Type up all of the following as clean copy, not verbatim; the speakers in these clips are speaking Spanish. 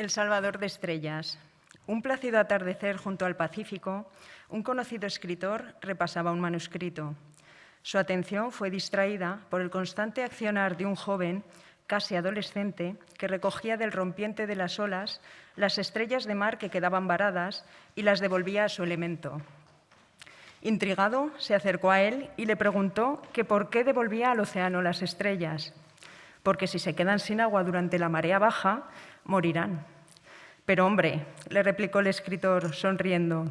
El Salvador de Estrellas. Un plácido atardecer junto al Pacífico, un conocido escritor repasaba un manuscrito. Su atención fue distraída por el constante accionar de un joven, casi adolescente, que recogía del rompiente de las olas las estrellas de mar que quedaban varadas y las devolvía a su elemento. Intrigado, se acercó a él y le preguntó que por qué devolvía al océano las estrellas. Porque si se quedan sin agua durante la marea baja, morirán. Pero hombre, le replicó el escritor sonriendo,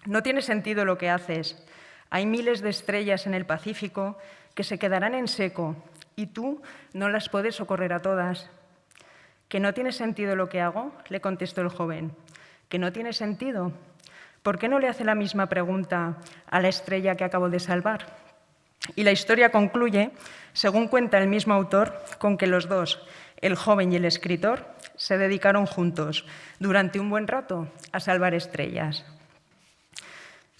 no tiene sentido lo que haces. Hay miles de estrellas en el Pacífico que se quedarán en seco y tú no las puedes socorrer a todas. ¿Que no tiene sentido lo que hago?, le contestó el joven. ¿Que no tiene sentido? ¿Por qué no le hace la misma pregunta a la estrella que acabo de salvar? Y la historia concluye, según cuenta el mismo autor, con que los dos, el joven y el escritor, se dedicaron juntos durante un buen rato a salvar estrellas.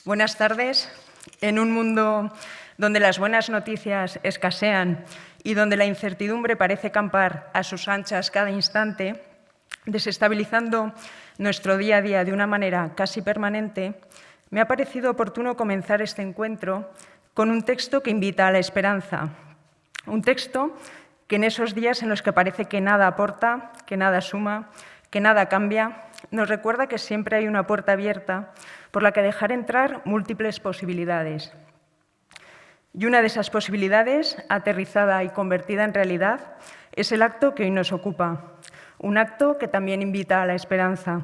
Buenas tardes. En un mundo donde las buenas noticias escasean y donde la incertidumbre parece campar a sus anchas cada instante, desestabilizando nuestro día a día de una manera casi permanente, me ha parecido oportuno comenzar este encuentro con un texto que invita a la esperanza. Un texto que en esos días en los que parece que nada aporta, que nada suma, que nada cambia, nos recuerda que siempre hay una puerta abierta por la que dejar entrar múltiples posibilidades. Y una de esas posibilidades, aterrizada y convertida en realidad, es el acto que hoy nos ocupa, un acto que también invita a la esperanza.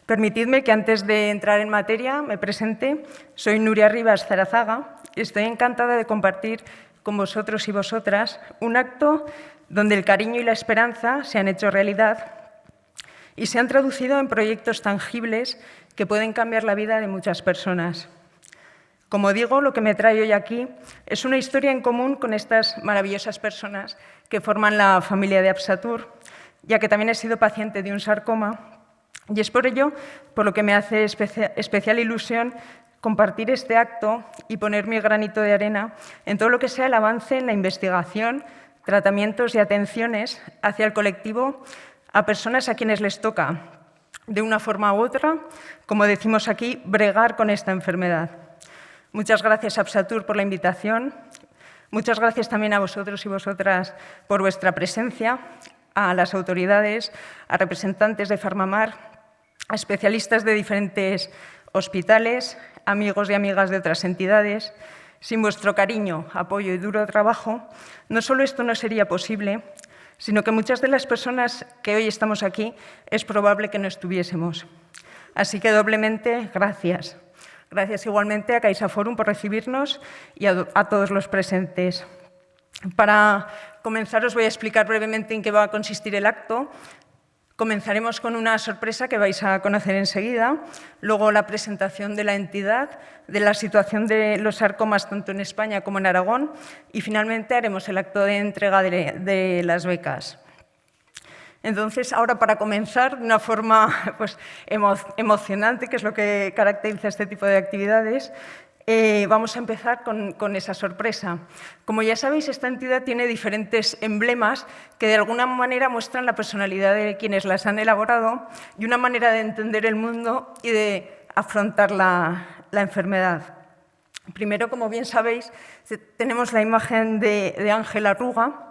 Permitidme que antes de entrar en materia me presente. Soy Nuria Rivas Zarazaga y estoy encantada de compartir con vosotros y vosotras un acto donde el cariño y la esperanza se han hecho realidad y se han traducido en proyectos tangibles que pueden cambiar la vida de muchas personas. Como digo, lo que me trae hoy aquí es una historia en común con estas maravillosas personas que forman la familia de Absatur, ya que también he sido paciente de un sarcoma. Y es por ello por lo que me hace especial ilusión compartir este acto y poner mi granito de arena en todo lo que sea el avance en la investigación, tratamientos y atenciones hacia el colectivo a personas a quienes les toca, de una forma u otra, como decimos aquí, bregar con esta enfermedad. Muchas gracias, Absatur, por la invitación. Muchas gracias también a vosotros y vosotras por vuestra presencia, a las autoridades, a representantes de Farmamar, a especialistas de diferentes hospitales, amigos y amigas de otras entidades. Sin vuestro cariño, apoyo y duro trabajo, no solo esto no sería posible, sino que muchas de las personas que hoy estamos aquí es probable que no estuviésemos. Así que doblemente, gracias. Gracias igualmente a CaixaForum por recibirnos y a todos los presentes. Para comenzar os voy a explicar brevemente en qué va a consistir el acto. Comenzaremos con una sorpresa que vais a conocer enseguida, luego la presentación de la entidad, de la situación de los sarcomas tanto en España como en Aragón y finalmente haremos el acto de entrega de las becas. Entonces, ahora para comenzar de una forma emocionante, que es lo que caracteriza este tipo de actividades, vamos a empezar con esa sorpresa. Como ya sabéis, esta entidad tiene diferentes emblemas que de alguna manera muestran la personalidad de quienes las han elaborado y una manera de entender el mundo y de afrontar la enfermedad. Primero, como bien sabéis, tenemos la imagen de Ángel Arruga,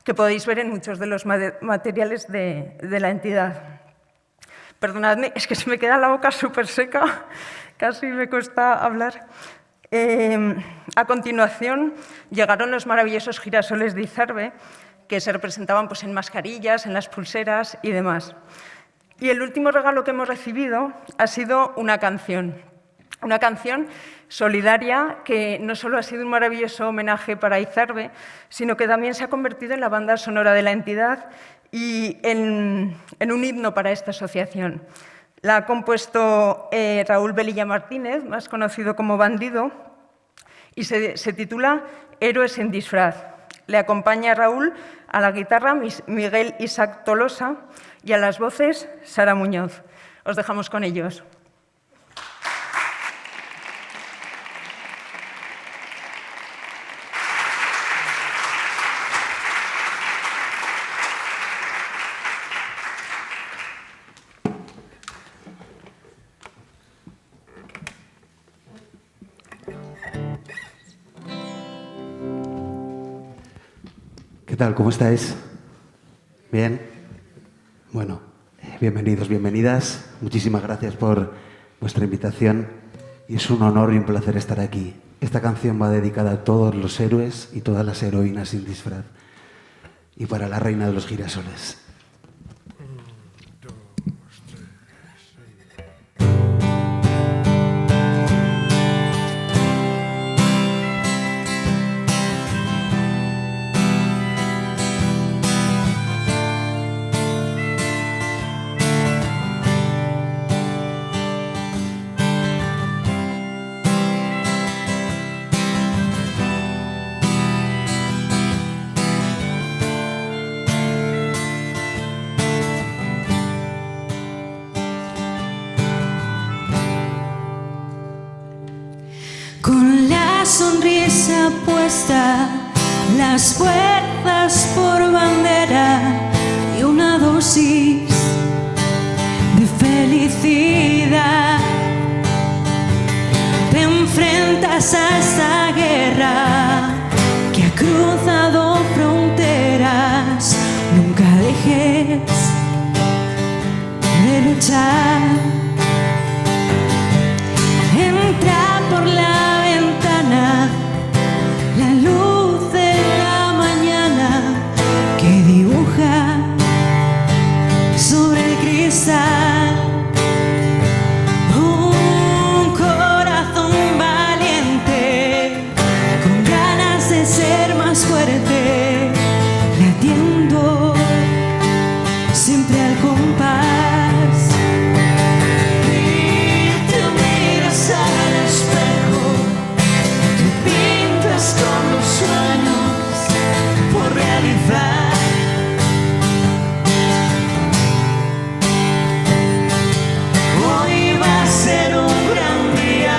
que podéis ver en muchos de los materiales de la entidad. Perdonadme, es que se me queda la boca súper seca, casi me cuesta hablar. A continuación llegaron los maravillosos girasoles de Izarbe, que se representaban en mascarillas, en las pulseras y demás. Y el último regalo que hemos recibido ha sido una canción solidaria que no solo ha sido un maravilloso homenaje para Izarbe, sino que también se ha convertido en la banda sonora de la entidad y en un himno para esta asociación. La ha compuesto Raúl Velilla Martínez, más conocido como Bandido, y se titula Héroes en disfraz. Le acompaña Raúl a la guitarra Miguel Isaac Tolosa y a las voces Sara Muñoz. Os dejamos con ellos. ¿Qué tal? ¿Cómo estáis? ¿Bien? Bueno, bienvenidos, bienvenidas. Muchísimas gracias por vuestra invitación y es un honor y un placer estar aquí. Esta canción va dedicada a todos los héroes y todas las heroínas sin disfraz y para la reina de los girasoles. Con la sonrisa puesta, las fuerzas por bandera y una dosis de felicidad, te enfrentas a esta guerra que ha cruzado fronteras. Nunca dejes de luchar. Entra por la ventana la luz de la mañana que dibuja sobre el cristal un corazón valiente con ganas de ser más fuerte, latiendo siempre al compás. Con los sueños por realizar. Hoy va a ser un gran día.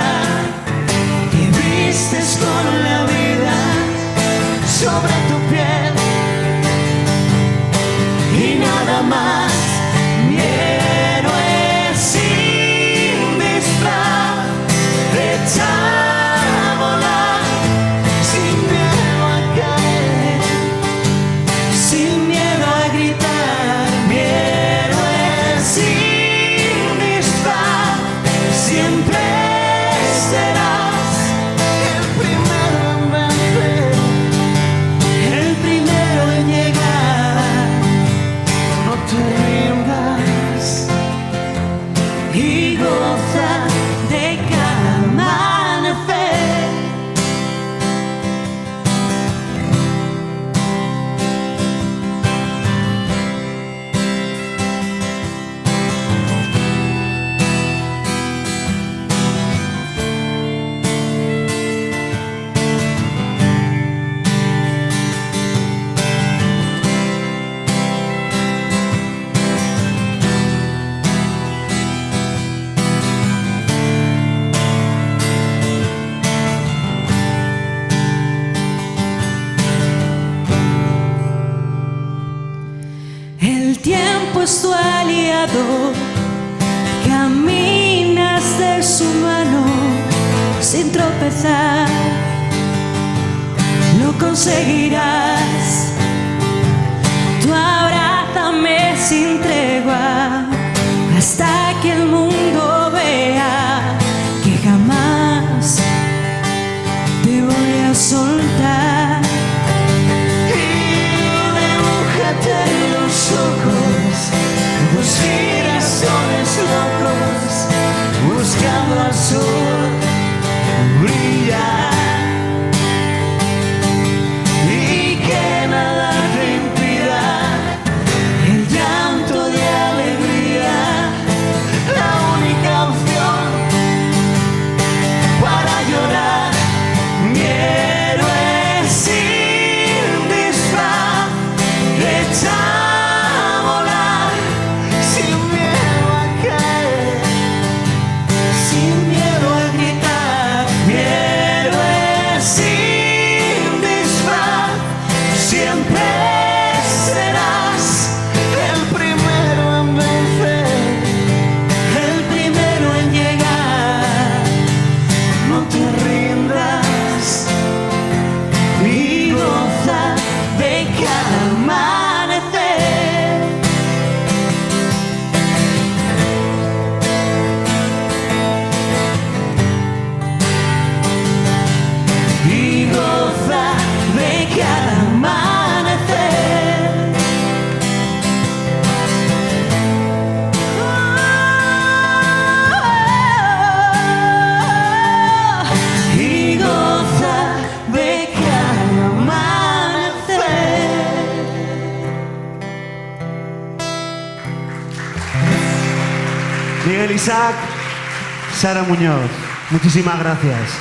Te vistes con la vida sobre tu piel y nada más. Mi héroe sin disfraz, echar a volar. Sin miedo a gritar, mi héroe sin disfraz, siempre serás el primero en vencer, el primero en llegar. No te rindas y goza de cada amanecer. El tiempo es tu aliado, caminas de su mano sin tropezar, lo conseguirás. Tú abrázame sin tregua hasta que el mundo vea que jamás te voy a soltar. En los ojos, los girasoles locos, buscando al sol brillar, y que nada te impida Miguel Isaac, Sara Muñoz, muchísimas gracias.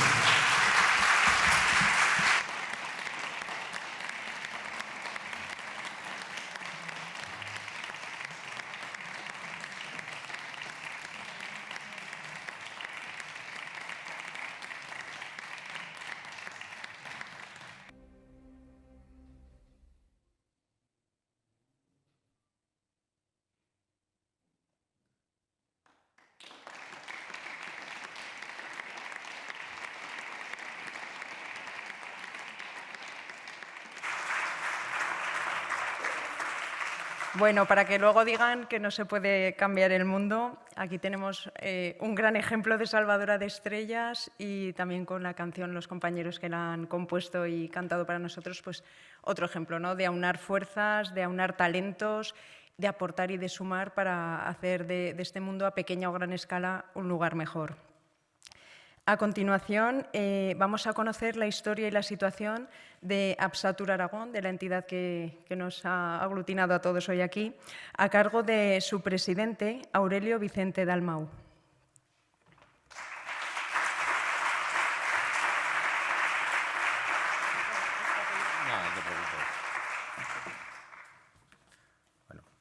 Bueno, para que luego digan que no se puede cambiar el mundo, aquí tenemos un gran ejemplo de salvadora de estrellas y también con la canción los compañeros que la han compuesto y cantado para nosotros, pues otro ejemplo, ¿no? De aunar fuerzas, de aunar talentos, de aportar y de sumar para hacer de este mundo a pequeña o gran escala un lugar mejor. A continuación, vamos a conocer la historia y la situación de Absatur Aragón, de la entidad que nos ha aglutinado a todos hoy aquí, a cargo de su presidente, Aurelio Vicente Dalmau.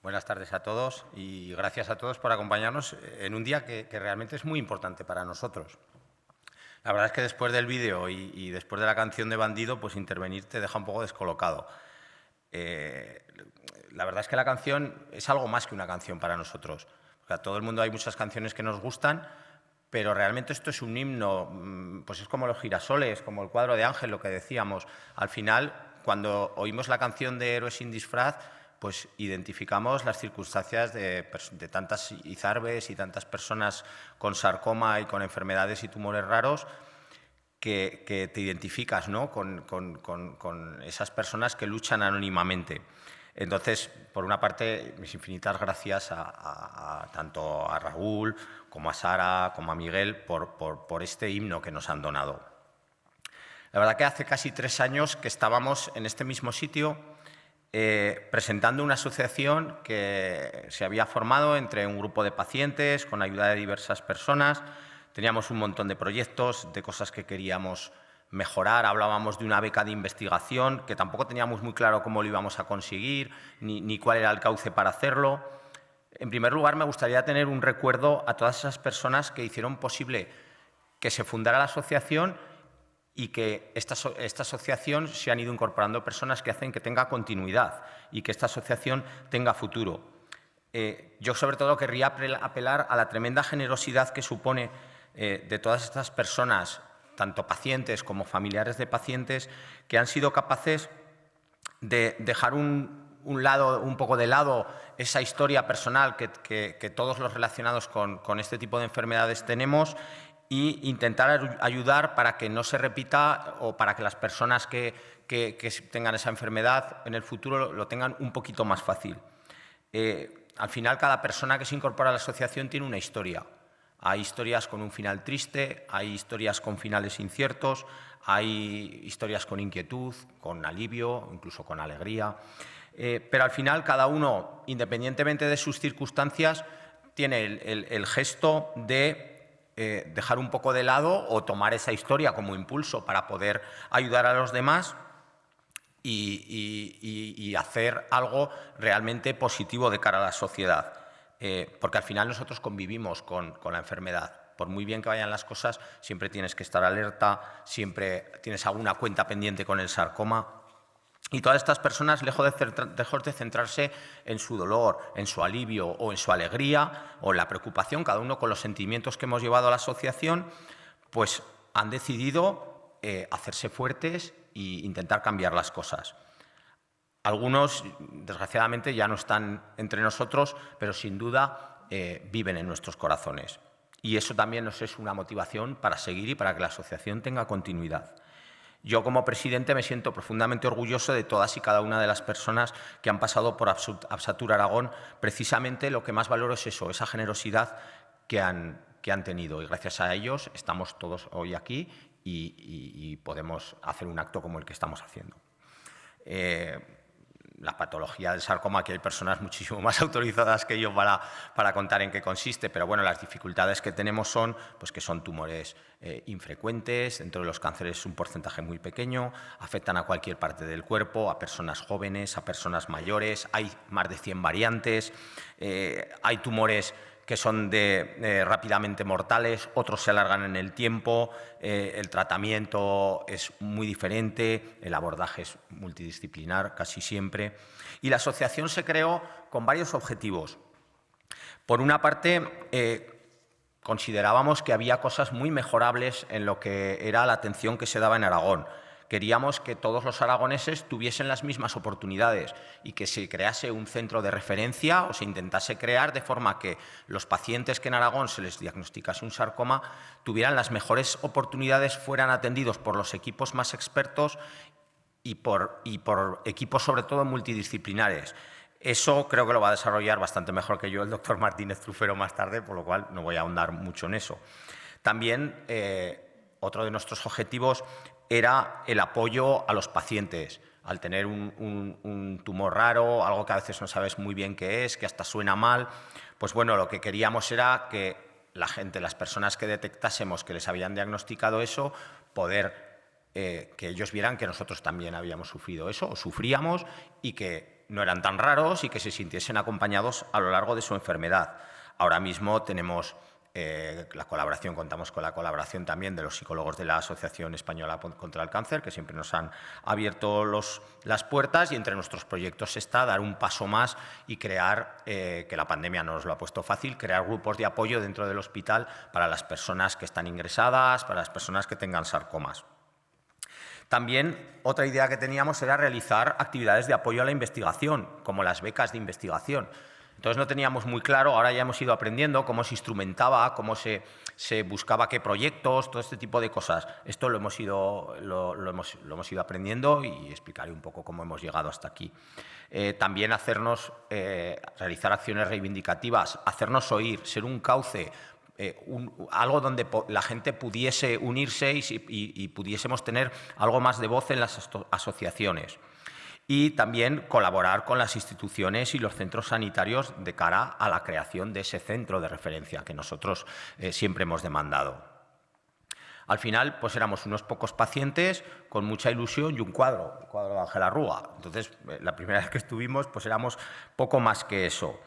Buenas tardes a todos y gracias a todos por acompañarnos en un día que realmente es muy importante para nosotros. La verdad es que después del vídeo y después de la canción de Bandido, pues intervenir te deja un poco descolocado. La verdad es que la canción es algo más que una canción para nosotros. A todo el mundo hay muchas canciones que nos gustan, pero realmente esto es un himno, pues es como los girasoles, como el cuadro de Ángel, lo que decíamos. Al final, cuando oímos la canción de Héroes sin disfraz, pues identificamos las circunstancias de tantas izarbes y tantas personas con sarcoma y con enfermedades y tumores raros que te identificas, ¿no? con esas personas que luchan anónimamente. Entonces, por una parte, mis infinitas gracias tanto a Raúl como a Sara, como a Miguel, por este himno que nos han donado. La verdad que hace casi 3 años que estábamos en este mismo sitio presentando una asociación que se había formado entre un grupo de pacientes con ayuda de diversas personas. Teníamos un montón de proyectos, de cosas que queríamos mejorar. Hablábamos de una beca de investigación que tampoco teníamos muy claro cómo lo íbamos a conseguir ni cuál era el cauce para hacerlo. En primer lugar, me gustaría tener un recuerdo a todas esas personas que hicieron posible que se fundara la asociación y que esta asociación se han ido incorporando personas que hacen que tenga continuidad y que esta asociación tenga futuro. Yo sobre todo querría apelar a la tremenda generosidad que supone de todas estas personas, tanto pacientes como familiares de pacientes, que han sido capaces de dejar un poco de lado esa historia personal que todos los relacionados con este tipo de enfermedades tenemos e intentar ayudar para que no se repita o para que las personas que tengan esa enfermedad en el futuro lo tengan un poquito más fácil. Al final, cada persona que se incorpora a la asociación tiene una historia. Hay historias con un final triste, hay historias con finales inciertos, hay historias con inquietud, con alivio, incluso con alegría. Pero al final, cada uno, independientemente de sus circunstancias, tiene el gesto de dejar un poco de lado o tomar esa historia como impulso para poder ayudar a los demás y hacer algo realmente positivo de cara a la sociedad. Porque al final nosotros convivimos con la enfermedad. Por muy bien que vayan las cosas, siempre tienes que estar alerta, siempre tienes alguna cuenta pendiente con el sarcoma. Y todas estas personas, lejos de centrarse en su dolor, en su alivio o en su alegría o en la preocupación, cada uno con los sentimientos que hemos llevado a la asociación, pues han decidido hacerse fuertes e intentar cambiar las cosas. Algunos, desgraciadamente, ya no están entre nosotros, pero sin duda viven en nuestros corazones. Y eso también nos es una motivación para seguir y para que la asociación tenga continuidad. Yo, como presidente, me siento profundamente orgulloso de todas y cada una de las personas que han pasado por Absatur Aragón. Precisamente lo que más valoro es eso, esa generosidad que han tenido. Y gracias a ellos estamos todos hoy aquí y podemos hacer un acto como el que estamos haciendo. la patología del sarcoma, aquí hay personas muchísimo más autorizadas que yo para contar en qué consiste, pero bueno, las dificultades que tenemos son pues, que son tumores infrecuentes, dentro de los cánceres es un porcentaje muy pequeño, afectan a cualquier parte del cuerpo, a personas jóvenes, a personas mayores, hay más de 100 variantes, hay tumores que son rápidamente mortales, otros se alargan en el tiempo, el tratamiento es muy diferente, el abordaje es multidisciplinar casi siempre. Y la asociación se creó con varios objetivos. Por una parte, considerábamos que había cosas muy mejorables en lo que era la atención que se daba en Aragón. Queríamos que todos los aragoneses tuviesen las mismas oportunidades y que se crease un centro de referencia o se intentase crear de forma que los pacientes que en Aragón se les diagnosticase un sarcoma tuvieran las mejores oportunidades, fueran atendidos por los equipos más expertos y por equipos sobre todo multidisciplinares. Eso creo que lo va a desarrollar bastante mejor que yo el doctor Martínez Trufero más tarde, por lo cual no voy a ahondar mucho en eso. También otro de nuestros objetivos era el apoyo a los pacientes. Al tener un tumor raro, algo que a veces no sabes muy bien qué es, que hasta suena mal, pues bueno, lo que queríamos era que la gente, las personas que detectásemos que les habían diagnosticado eso, poder que ellos vieran que nosotros también habíamos sufrido eso, o sufríamos, y que no eran tan raros y que se sintiesen acompañados a lo largo de su enfermedad. Ahora mismo tenemos contamos con la colaboración también de los psicólogos de la Asociación Española contra el Cáncer, que siempre nos han abierto las puertas, y entre nuestros proyectos está dar un paso más y crear, que la pandemia no nos lo ha puesto fácil, crear grupos de apoyo dentro del hospital para las personas que están ingresadas, para las personas que tengan sarcomas. También otra idea que teníamos era realizar actividades de apoyo a la investigación, como las becas de investigación. Entonces no teníamos muy claro, ahora ya hemos ido aprendiendo cómo se instrumentaba, cómo se buscaba qué proyectos, todo este tipo de cosas. Esto lo hemos ido aprendiendo y explicaré un poco cómo hemos llegado hasta aquí. También realizar acciones reivindicativas, hacernos oír, ser un cauce, algo donde la gente pudiese unirse y pudiésemos tener algo más de voz en las asociaciones. Y también colaborar con las instituciones y los centros sanitarios de cara a la creación de ese centro de referencia que nosotros siempre hemos demandado. Al final, pues éramos unos pocos pacientes con mucha ilusión y un cuadro, el cuadro de Ángel Arruga. Entonces, la primera vez que estuvimos, pues éramos poco más que eso.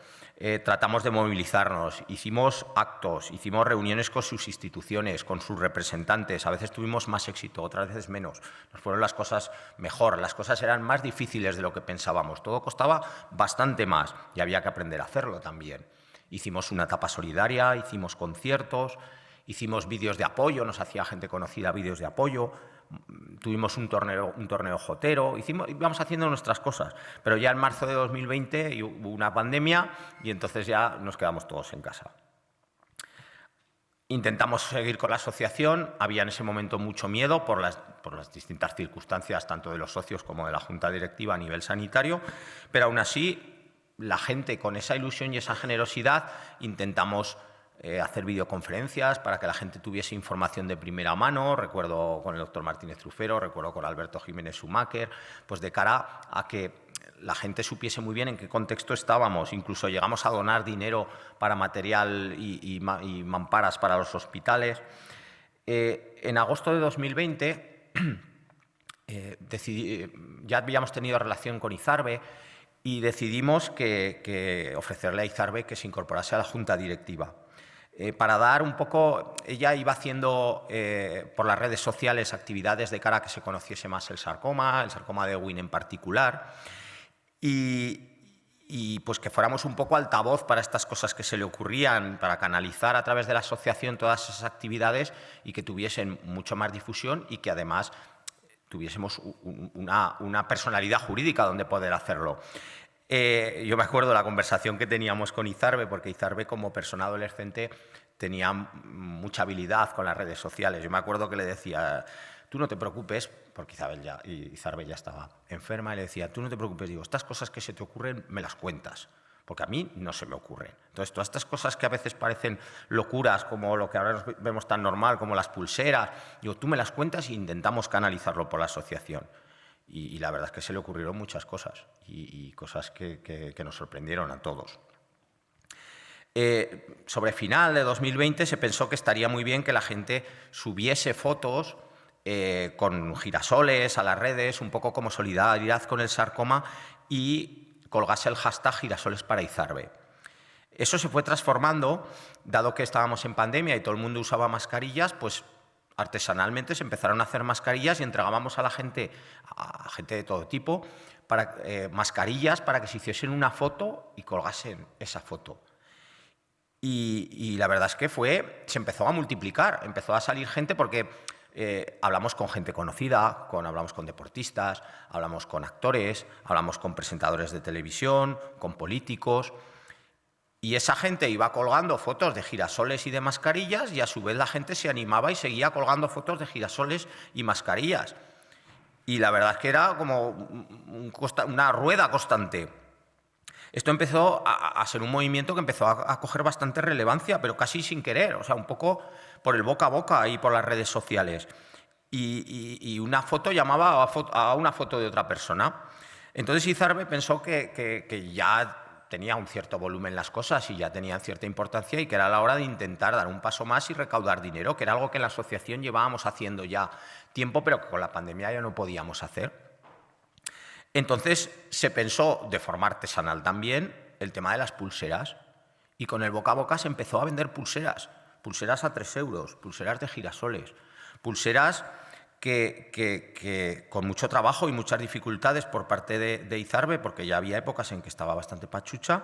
Tratamos de movilizarnos, hicimos actos, hicimos reuniones con sus instituciones, con sus representantes. A veces tuvimos más éxito, otras veces menos. Nos fueron las cosas mejor, las cosas eran más difíciles de lo que pensábamos. Todo costaba bastante más y había que aprender a hacerlo también. Hicimos una etapa solidaria, hicimos conciertos, hicimos vídeos de apoyo, nos hacía gente conocida vídeos de apoyo. Tuvimos un torneo jotero, íbamos haciendo nuestras cosas, pero ya en marzo de 2020 hubo una pandemia y entonces ya nos quedamos todos en casa. Intentamos seguir con la asociación, había en ese momento mucho miedo por las distintas circunstancias, tanto de los socios como de la junta directiva a nivel sanitario, pero aún así, la gente con esa ilusión y esa generosidad intentamos hacer videoconferencias para que la gente tuviese información de primera mano. Recuerdo con el doctor Martínez Trufero, recuerdo con Alberto Jiménez Schumacher, pues de cara a que la gente supiese muy bien en qué contexto estábamos. Incluso llegamos a donar dinero para material y mamparas para los hospitales. En agosto de 2020 ya habíamos tenido relación con Izarbe y decidimos que ofrecerle a Izarbe que se incorporase a la junta directiva. Para dar un poco, ella iba haciendo por las redes sociales actividades de cara a que se conociese más el sarcoma de Ewing en particular, y pues que fuéramos un poco altavoz para estas cosas que se le ocurrían, para canalizar a través de la asociación todas esas actividades y que tuviesen mucho más difusión y que además tuviésemos una personalidad jurídica donde poder hacerlo. Yo me acuerdo de la conversación que teníamos con Izarbe, porque Izarbe como persona adolescente tenía mucha habilidad con las redes sociales. Yo me acuerdo que le decía, tú no te preocupes, porque Izarbe ya estaba enferma, y le decía, tú no te preocupes, digo, estas cosas que se te ocurren me las cuentas, porque a mí no se me ocurren. Entonces, todas estas cosas que a veces parecen locuras, como lo que ahora vemos tan normal, como las pulseras, digo, tú me las cuentas e intentamos canalizarlo por la asociación. Y la verdad es que se le ocurrieron muchas cosas y cosas que nos sorprendieron a todos. Sobre final de 2020 se pensó que estaría muy bien que la gente subiese fotos con girasoles a las redes, un poco como solidaridad con el sarcoma, y colgase el hashtag girasoles para Izarbe. Eso se fue transformando, dado que estábamos en pandemia y todo el mundo usaba mascarillas, pues artesanalmente se empezaron a hacer mascarillas y entregábamos a la gente, a gente de todo tipo, mascarillas para que se hiciesen una foto y colgasen esa foto. Y la verdad es que se empezó a multiplicar, empezó a salir gente porque hablamos con gente conocida, hablamos con deportistas, hablamos con actores, hablamos con presentadores de televisión, con políticos. Y esa gente iba colgando fotos de girasoles y de mascarillas y a su vez la gente se animaba y seguía colgando fotos de girasoles y mascarillas. Y la verdad es que era como una rueda constante. Esto empezó a ser un movimiento que empezó a coger bastante relevancia, pero casi sin querer, o sea, un poco por el boca a boca y por las redes sociales. Y una foto llamaba a una foto de otra persona. Entonces Izarbe pensó que ya tenía un cierto volumen las cosas y ya tenían cierta importancia y que era la hora de intentar dar un paso más y recaudar dinero, que era algo que en la asociación llevábamos haciendo ya tiempo, pero que con la pandemia ya no podíamos hacer. Entonces se pensó, de forma artesanal también, el tema de las pulseras, y con el boca a boca se empezó a vender pulseras a 3 euros, pulseras de girasoles, pulseras que con mucho trabajo y muchas dificultades por parte de Izarbe, porque ya había épocas en que estaba bastante pachucha,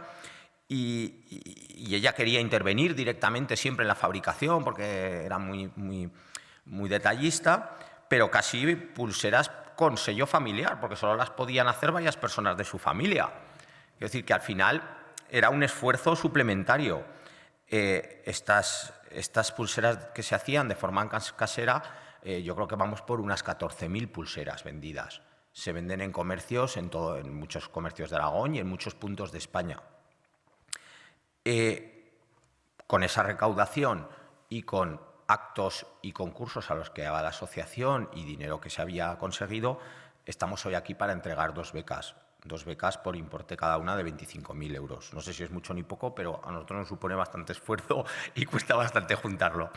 y ella quería intervenir directamente siempre en la fabricación, porque era muy detallista, pero casi pulseras con sello familiar, porque solo las podían hacer varias personas de su familia. Es decir, que al final era un esfuerzo suplementario. Estas pulseras que se hacían de forma casera, yo creo que vamos por unas 14.000 pulseras vendidas. Se venden en comercios, en muchos comercios de Aragón y en muchos puntos de España. Con esa recaudación y con actos y concursos a los que daba la asociación y dinero que se había conseguido, estamos hoy aquí para entregar 2 becas. 2 becas por importe cada una de 25.000 euros. No sé si es mucho ni poco, pero a nosotros nos supone bastante esfuerzo y cuesta bastante juntarlo.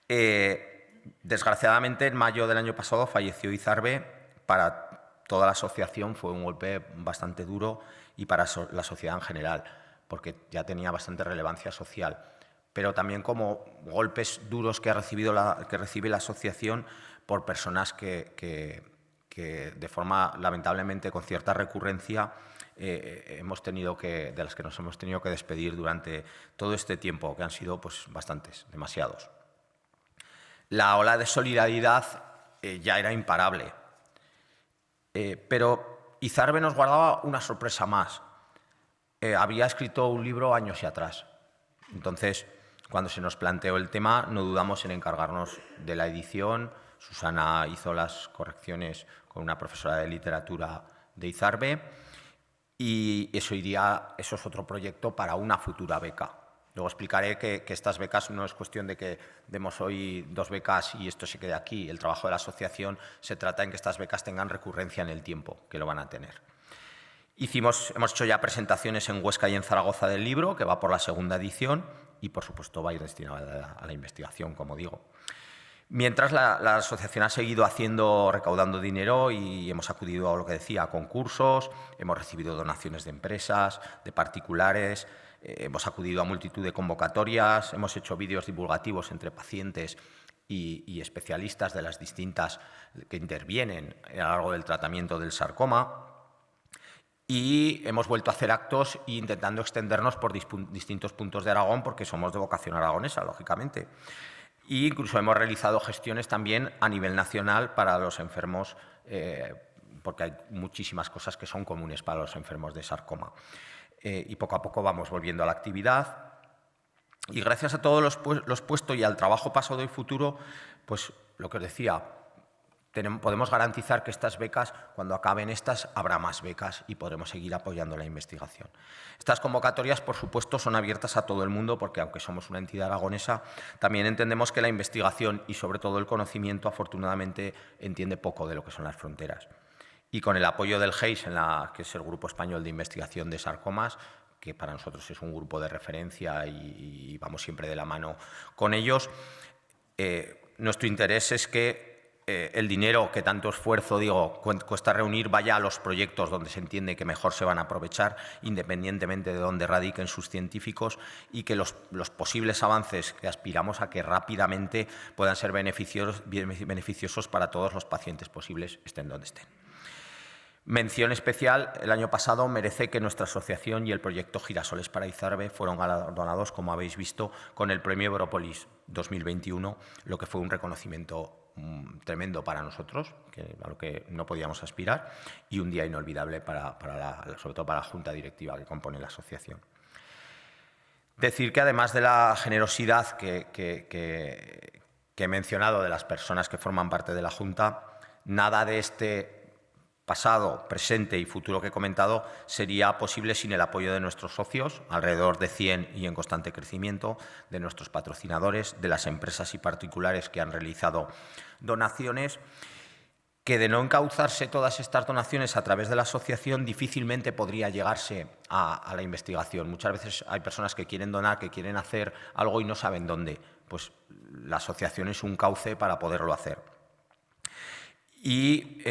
Desgraciadamente, en mayo del año pasado falleció Izarbe. Para toda la asociación fue un golpe bastante duro y para la sociedad en general, porque ya tenía bastante relevancia social. Pero también como golpes duros que recibe la asociación por personas que de forma, lamentablemente, con cierta recurrencia, de las que nos hemos tenido que despedir durante todo este tiempo, que han sido pues bastantes, demasiados. La ola de solidaridad ya era imparable, pero Izarbe nos guardaba una sorpresa más. Había escrito un libro años y atrás. Entonces, cuando se nos planteó el tema, no dudamos en encargarnos de la edición. Susana hizo las correcciones con una profesora de literatura de Izarbe y eso es otro proyecto para una futura beca. Luego explicaré que estas becas no es cuestión de que demos hoy 2 becas y esto se quede aquí. El trabajo de la asociación se trata en que estas becas tengan recurrencia en el tiempo, que lo van a tener. Hemos hecho ya presentaciones en Huesca y en Zaragoza del libro, que va por la 2ª edición y, por supuesto, va a ir destinado a la investigación, como digo. Mientras, la asociación ha seguido recaudando dinero y hemos acudido a lo que decía, a concursos, hemos recibido donaciones de empresas, de particulares, hemos acudido a multitud de convocatorias, hemos hecho vídeos divulgativos entre pacientes y especialistas de las distintas que intervienen a lo largo del tratamiento del sarcoma. Y hemos vuelto a hacer actos intentando extendernos por distintos puntos de Aragón, porque somos de vocación aragonesa, lógicamente. E incluso hemos realizado gestiones también a nivel nacional para los enfermos, porque hay muchísimas cosas que son comunes para los enfermos de sarcoma. Y poco a poco vamos volviendo a la actividad. Y gracias a todos los puestos y al trabajo pasado y futuro, pues lo que os decía, podemos garantizar que estas becas, cuando acaben estas, habrá más becas y podremos seguir apoyando la investigación. Estas convocatorias, por supuesto, son abiertas a todo el mundo porque, aunque somos una entidad aragonesa, también entendemos que la investigación y, sobre todo, el conocimiento, afortunadamente, entiende poco de lo que son las fronteras. y con el apoyo del GEIS, que es el Grupo Español de Investigación de Sarcomas, que para nosotros es un grupo de referencia y vamos siempre de la mano con ellos. Nuestro interés es que el dinero que tanto esfuerzo, cuesta reunir, vaya a los proyectos donde se entiende que mejor se van a aprovechar, independientemente de dónde radiquen sus científicos, y que los posibles avances que aspiramos a que rápidamente puedan ser beneficiosos para todos los pacientes posibles, estén donde estén. Mención especial, el año pasado merece que nuestra asociación y el proyecto Girasoles para Izarbe fueron galardonados, como habéis visto, con el Premio Europolis 2021, lo que fue un reconocimiento tremendo para nosotros, a lo que no podíamos aspirar, y un día inolvidable sobre todo para la junta directiva que compone la asociación. Decir que además de la generosidad que he mencionado de las personas que forman parte de la junta, nada de este pasado, presente y futuro que he comentado sería posible sin el apoyo de nuestros socios, alrededor de 100 y en constante crecimiento, de nuestros patrocinadores, de las empresas y particulares que han realizado donaciones, que de no encauzarse todas estas donaciones a través de la asociación difícilmente podría llegarse a la investigación. Muchas veces hay personas que quieren donar, que quieren hacer algo y no saben dónde. Pues la asociación es un cauce para poderlo hacer. Y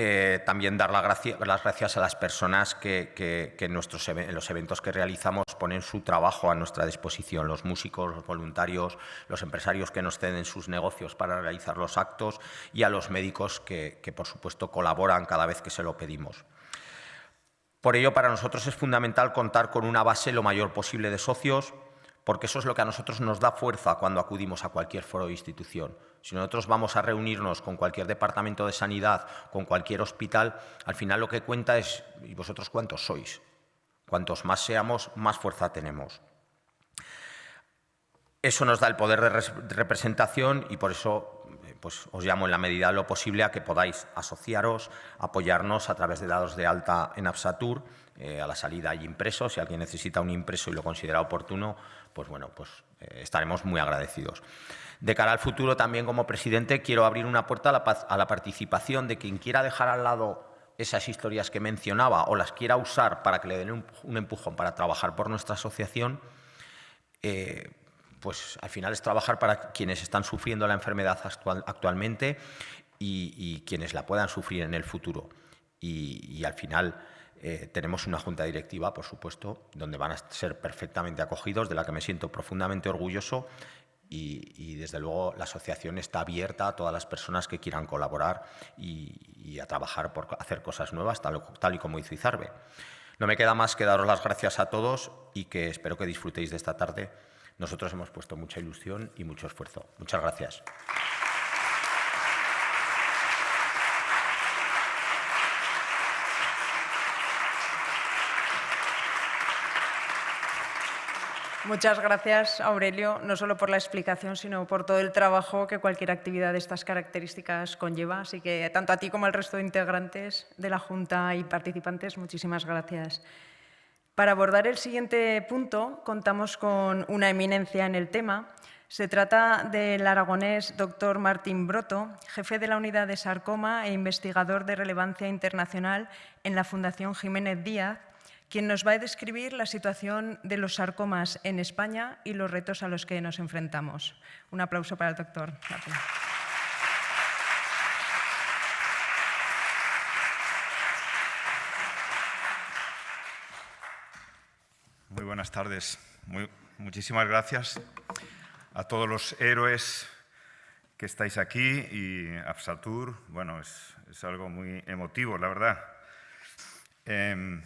también dar las gracias a las personas que en los eventos que realizamos ponen su trabajo a nuestra disposición, los músicos, los voluntarios, los empresarios que nos ceden sus negocios para realizar los actos y a los médicos que por supuesto, colaboran cada vez que se lo pedimos. Por ello, para nosotros es fundamental contar con una base lo mayor posible de socios, porque eso es lo que a nosotros nos da fuerza cuando acudimos a cualquier foro de institución. Si nosotros vamos a reunirnos con cualquier departamento de sanidad, con cualquier hospital, al final lo que cuenta es, ¿y vosotros cuántos sois? Cuantos más seamos, más fuerza tenemos. Eso nos da el poder de representación y por eso pues, os llamo en la medida de lo posible a que podáis asociaros, apoyarnos a través de dados de alta en Absatur. A la salida hay impresos, si alguien necesita un impreso y lo considera oportuno, pues bueno, estaremos muy agradecidos. De cara al futuro, también como presidente, quiero abrir una puerta a la participación de quien quiera dejar al lado esas historias que mencionaba o las quiera usar para que le den un empujón para trabajar por nuestra asociación. Pues al final es trabajar para quienes están sufriendo la enfermedad actualmente y quienes la puedan sufrir en el futuro. Y al final tenemos una junta directiva, por supuesto, donde van a ser perfectamente acogidos, de la que me siento profundamente orgulloso y desde luego la asociación está abierta a todas las personas que quieran colaborar y a trabajar por hacer cosas nuevas, tal y como hizo Izarbe. No me queda más que daros las gracias a todos y que espero que disfrutéis de esta tarde. Nosotros hemos puesto mucha ilusión y mucho esfuerzo. Muchas gracias. Muchas gracias, Aurelio, no solo por la explicación, sino por todo el trabajo que cualquier actividad de estas características conlleva. Así que tanto a ti como al resto de integrantes de la Junta y participantes, muchísimas gracias. Para abordar el siguiente punto, contamos con una eminencia en el tema. Se trata del aragonés Dr. Martín Broto, jefe de la Unidad de Sarcoma e investigador de relevancia internacional en la Fundación Jiménez Díaz, quien nos va a describir la situación de los sarcomas en España y los retos a los que nos enfrentamos. Un aplauso para el doctor Martín. Muy buenas tardes. Muchísimas gracias a todos los héroes que estáis aquí y Absatur. Bueno, es algo muy emotivo, la verdad.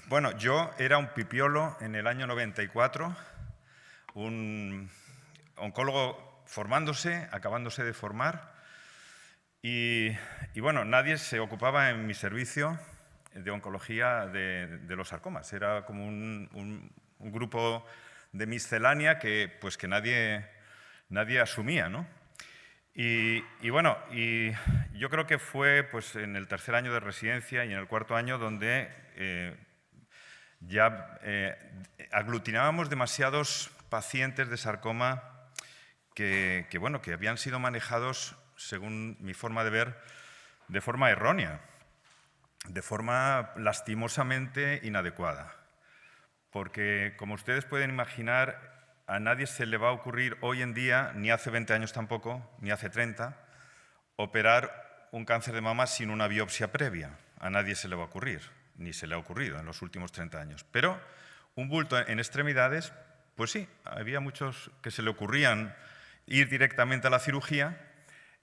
Bueno, yo era un pipiolo en el año 94, un oncólogo formándose, acabándose de formar, y bueno, nadie se ocupaba en mi servicio de oncología de los sarcomas. Era como un grupo de miscelánea que nadie asumía, ¿no? Y bueno, yo creo que fue pues, en el tercer año de residencia y en el cuarto año donde ya aglutinábamos demasiados pacientes de sarcoma que habían sido manejados, según mi forma de ver, de forma errónea. de forma lastimosamente inadecuada. Porque, como ustedes pueden imaginar, a nadie se le va a ocurrir hoy en día, ni hace 20 años tampoco, ni hace 30, operar un cáncer de mama sin una biopsia previa. A nadie se le va a ocurrir, ni se le ha ocurrido en los últimos 30 años. Pero un bulto en extremidades, pues sí, había muchos que se le ocurrían ir directamente a la cirugía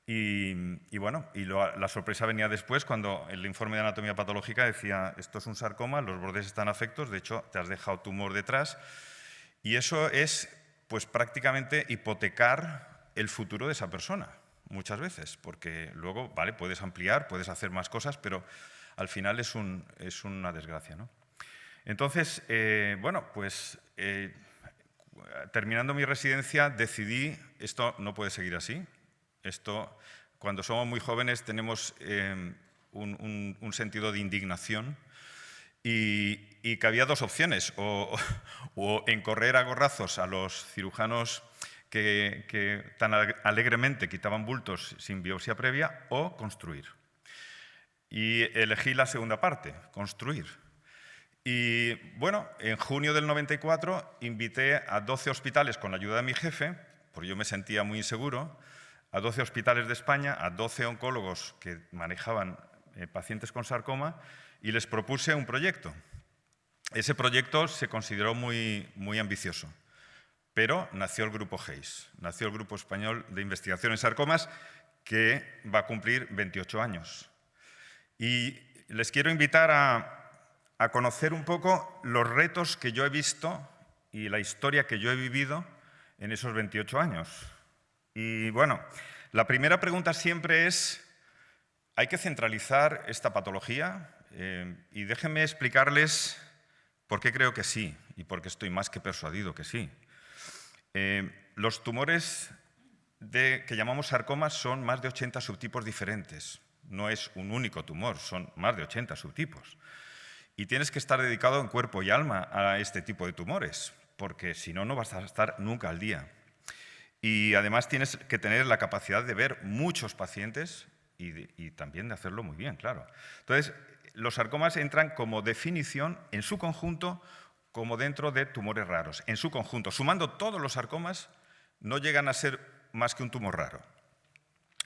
y bueno, la sorpresa venía después cuando el informe de anatomía patológica decía esto es un sarcoma, los bordes están afectos, de hecho te has dejado tumor detrás. Y eso es, pues, prácticamente hipotecar el futuro de esa persona, muchas veces, porque luego, vale, puedes ampliar, puedes hacer más cosas, pero al final es una desgracia, ¿no? Entonces, bueno, pues, terminando mi residencia, decidí, esto no puede seguir así. Esto, cuando somos muy jóvenes, tenemos un sentido de indignación. Y que había dos opciones, o encorrer a gorrazos a los cirujanos que tan alegremente quitaban bultos sin biopsia previa, o construir. Y elegí la segunda parte, construir. Y bueno, en junio del 94 invité a 12 hospitales con la ayuda de mi jefe, porque yo me sentía muy inseguro, a 12 hospitales de España, a 12 oncólogos que manejaban pacientes con sarcoma, y les propuse un proyecto. Ese proyecto se consideró muy ambicioso, pero nació el Grupo GEIS, nació el Grupo Español de Investigación en Sarcomas, que va a cumplir 28 años. Y les quiero invitar a conocer un poco los retos que yo he visto y la historia que yo he vivido en esos 28 años. Y bueno, la primera pregunta siempre es, ¿hay que centralizar esta patología? Y déjenme explicarles por qué creo que sí y por qué estoy más que persuadido que sí. Los tumores que llamamos sarcomas son más de 80 subtipos diferentes. No es un único tumor, son más de 80 subtipos. Y tienes que estar dedicado en cuerpo y alma a este tipo de tumores, porque si no, no vas a estar nunca al día. Y además tienes que tener la capacidad de ver muchos pacientes y también de hacerlo muy bien, claro. Entonces, los sarcomas entran como definición en su conjunto como dentro de tumores raros, en su conjunto. Sumando todos los sarcomas, no llegan a ser más que un tumor raro.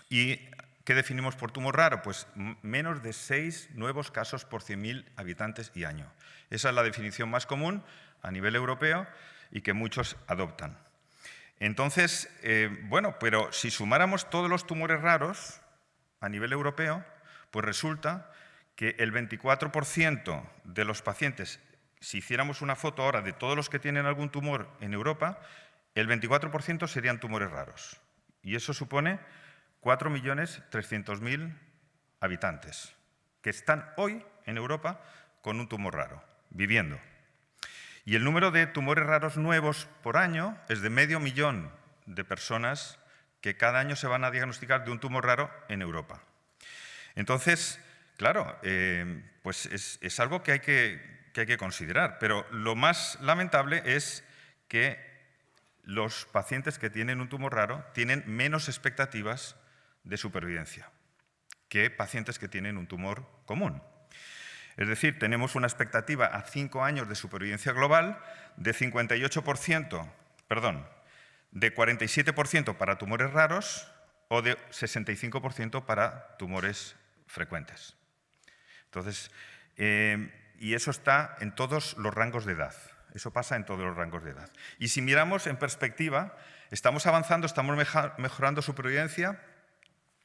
¿Y qué definimos por tumor raro? Pues menos de 6 nuevos casos por 100.000 habitantes y año. Esa es la definición más común a nivel europeo y que muchos adoptan. Entonces, bueno, pero si sumáramos todos los tumores raros a nivel europeo, pues resulta que el 24% de los pacientes, si hiciéramos una foto ahora de todos los que tienen algún tumor en Europa, el 24% serían tumores raros. Y eso supone 4.300.000 habitantes que están hoy en Europa con un tumor raro, viviendo. Y el número de tumores raros nuevos por año es de 500.000 de personas que cada año se van a diagnosticar de un tumor raro en Europa. Entonces, claro, pues es algo que hay que considerar, pero lo más lamentable es que los pacientes que tienen un tumor raro tienen menos expectativas de supervivencia que pacientes que tienen un tumor común. Es decir, tenemos una expectativa a 5 años de supervivencia global de 47% para tumores raros o de 65% para tumores frecuentes. Entonces, y eso está en todos los rangos de edad. Eso pasa en todos los rangos de edad. Y si miramos en perspectiva, ¿estamos avanzando, estamos mejorando supervivencia?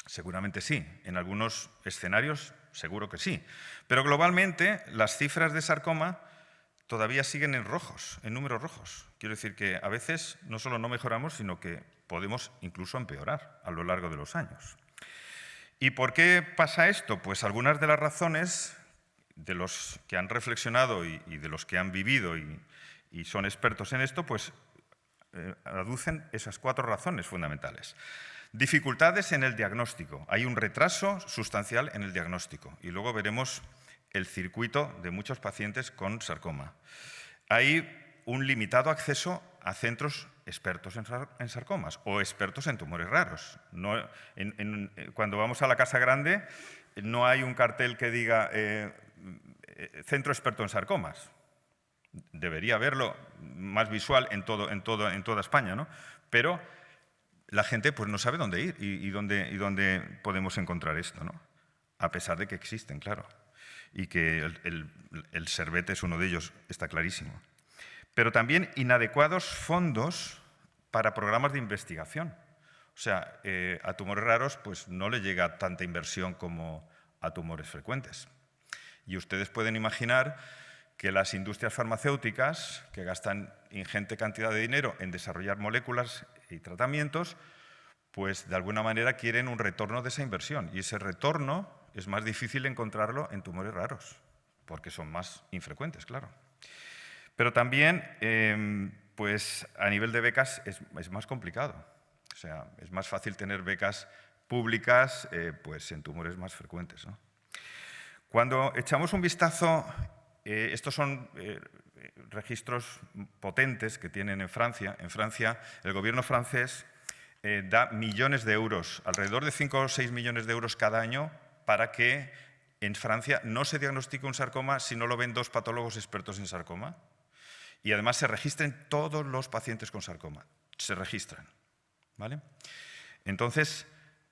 Seguramente sí. En algunos escenarios, seguro que sí. Pero globalmente, las cifras de sarcoma todavía siguen en rojos, en números rojos. Quiero decir que a veces no solo no mejoramos, sino que podemos incluso empeorar a lo largo de los años. ¿Y por qué pasa esto? Pues algunas de las razones de los que han reflexionado y de los que han vivido y son expertos en esto, pues aducen esas 4 razones fundamentales. Dificultades en el diagnóstico. Hay un retraso sustancial en el diagnóstico y luego veremos el circuito de muchos pacientes con sarcoma. Hay un limitado acceso a centros expertos en sarcomas o expertos en tumores raros. Cuando vamos a la Casa Grande, no hay un cartel que diga centro experto en sarcomas. Debería haberlo más visual en toda España, ¿no? Pero la gente pues, no sabe dónde ir y dónde podemos encontrar esto, ¿no? A pesar de que existen, claro. Y que el Servet es uno de ellos, está clarísimo. Pero también inadecuados fondos para programas de investigación. O sea, a tumores raros pues, no le llega tanta inversión como a tumores frecuentes. Y ustedes pueden imaginar que las industrias farmacéuticas, que gastan ingente cantidad de dinero en desarrollar moléculas y tratamientos, pues de alguna manera quieren un retorno de esa inversión. Y ese retorno es más difícil encontrarlo en tumores raros, porque son más infrecuentes, claro. Pero también, pues a nivel de becas es más complicado. O sea, es más fácil tener becas públicas pues en tumores más frecuentes, ¿no? Cuando echamos un vistazo, estos son registros potentes que tienen en Francia. En Francia, el gobierno francés da millones de euros, alrededor de 5 o 6 millones de euros cada año, para que en Francia no se diagnostique un sarcoma si no lo ven 2 patólogos expertos en sarcoma. Y además se registren todos los pacientes con sarcoma. Se registran, ¿vale? Entonces,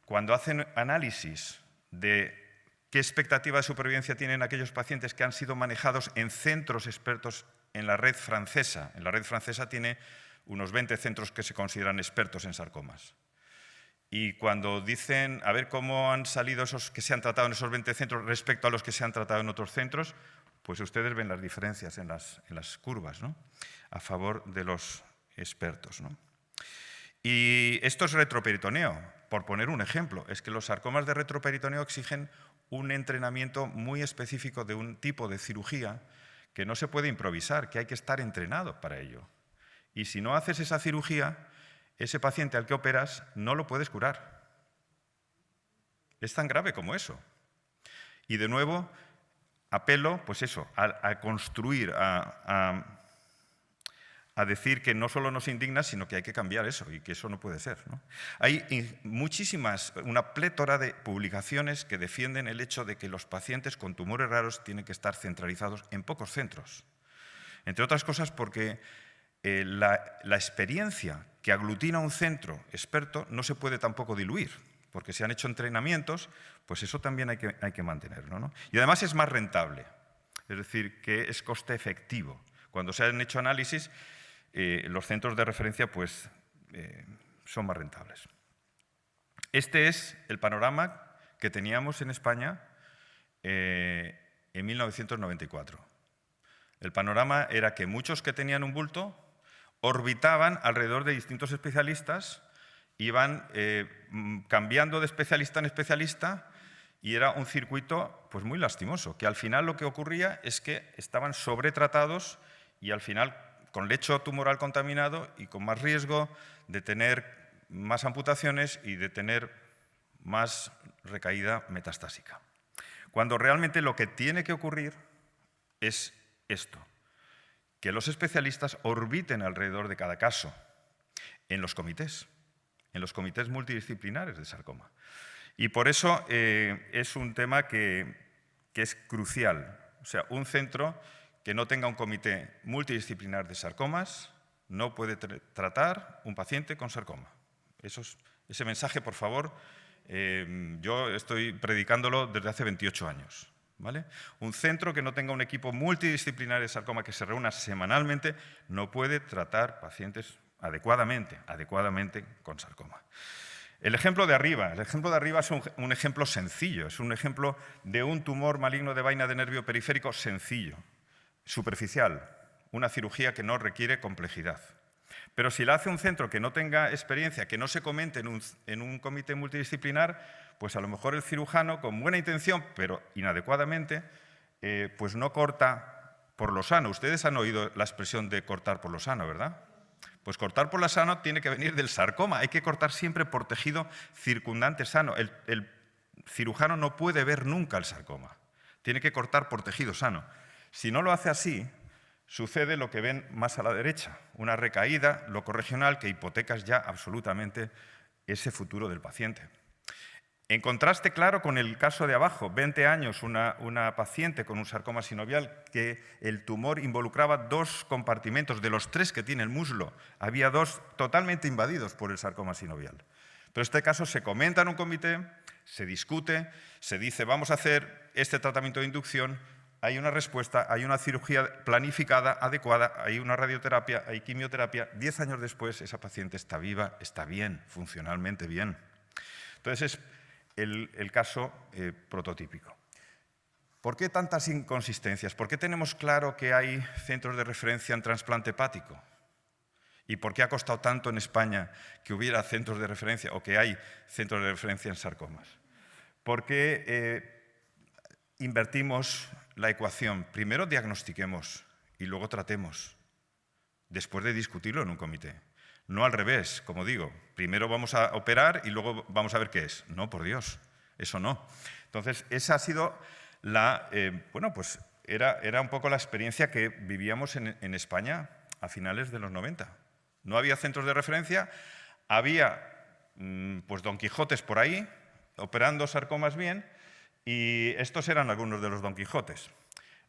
cuando hacen análisis de qué expectativa de supervivencia tienen aquellos pacientes que han sido manejados en centros expertos en la red francesa. En la red francesa tiene unos 20 centros que se consideran expertos en sarcomas. Y cuando dicen, a ver cómo han salido esos que se han tratado en esos 20 centros respecto a los que se han tratado en otros centros, pues ustedes ven las diferencias en las curvas, ¿no? A favor de los expertos, ¿no? Y esto es retroperitoneo, por poner un ejemplo. Es que los sarcomas de retroperitoneo exigen un entrenamiento muy específico de un tipo de cirugía que no se puede improvisar, que hay que estar entrenado para ello. Y si no haces esa cirugía, ese paciente al que operas no lo puedes curar. Es tan grave como eso. Y de nuevo, apelo pues eso, a construir, a decir que no solo nos indigna, sino que hay que cambiar eso y que eso no puede ser, ¿no? Hay una plétora de publicaciones que defienden el hecho de que los pacientes con tumores raros tienen que estar centralizados en pocos centros. Entre otras cosas porque la experiencia que aglutina un centro experto no se puede tampoco diluir, porque se han hecho entrenamientos, pues eso también hay que mantenerlo, ¿no? Y además es más rentable, es decir, que es coste efectivo. Cuando se han hecho análisis, los centros de referencia pues, son más rentables. Este es el panorama que teníamos en España en 1994. El panorama era que muchos que tenían un bulto orbitaban alrededor de distintos especialistas, iban cambiando de especialista en especialista y era un circuito pues, muy lastimoso, que al final lo que ocurría es que estaban sobretratados y al final con lecho tumoral contaminado y con más riesgo de tener más amputaciones y de tener más recaída metastásica. Cuando realmente lo que tiene que ocurrir es esto, que los especialistas orbiten alrededor de cada caso en los comités multidisciplinares de sarcoma. Y por eso es un tema que es crucial. O sea, un centro que no tenga un comité multidisciplinar de sarcomas no puede tratar un paciente con sarcoma. Ese mensaje, por favor, yo estoy predicándolo desde hace 28 años. ¿Vale? Un centro que no tenga un equipo multidisciplinar de sarcoma que se reúna semanalmente no puede tratar pacientes adecuadamente con sarcoma. El ejemplo de arriba es un ejemplo sencillo, es un ejemplo de un tumor maligno de vaina de nervio periférico sencillo, superficial, una cirugía que no requiere complejidad. Pero si la hace un centro que no tenga experiencia, que no se comente en un comité multidisciplinar, pues a lo mejor el cirujano, con buena intención, pero inadecuadamente, pues no corta por lo sano. Ustedes han oído la expresión de cortar por lo sano, ¿verdad? Pues cortar por lo sano tiene que venir del sarcoma. Hay que cortar siempre por tejido circundante sano. El cirujano no puede ver nunca el sarcoma. Tiene que cortar por tejido sano. Si no lo hace así, sucede lo que ven más a la derecha, una recaída locorregional que hipoteca ya absolutamente ese futuro del paciente. En contraste claro con el caso de abajo, 20 años, una paciente con un sarcoma sinovial que el tumor involucraba 2 compartimentos, de los 3 que tiene el muslo, había 2 totalmente invadidos por el sarcoma sinovial. Pero este caso se comenta en un comité, se discute, se dice vamos a hacer este tratamiento de inducción, hay una respuesta, hay una cirugía planificada, adecuada, hay una radioterapia, hay quimioterapia. 10 años después esa paciente está viva, está bien, funcionalmente bien. Entonces es el caso prototípico. ¿Por qué tantas inconsistencias? ¿Por qué tenemos claro que hay centros de referencia en trasplante hepático? ¿Y por qué ha costado tanto en España que hubiera centros de referencia o que hay centros de referencia en sarcomas? ¿Por qué invertimos la ecuación? Primero diagnostiquemos y luego tratemos, después de discutirlo en un comité. No al revés, como digo, primero vamos a operar y luego vamos a ver qué es. No, por Dios, eso no. Entonces, esa ha sido bueno, pues era un poco la experiencia que vivíamos en España a finales de los 90. No había centros de referencia, había pues Don Quijotes por ahí, operando sarcomas bien, y estos eran algunos de los Don Quijotes.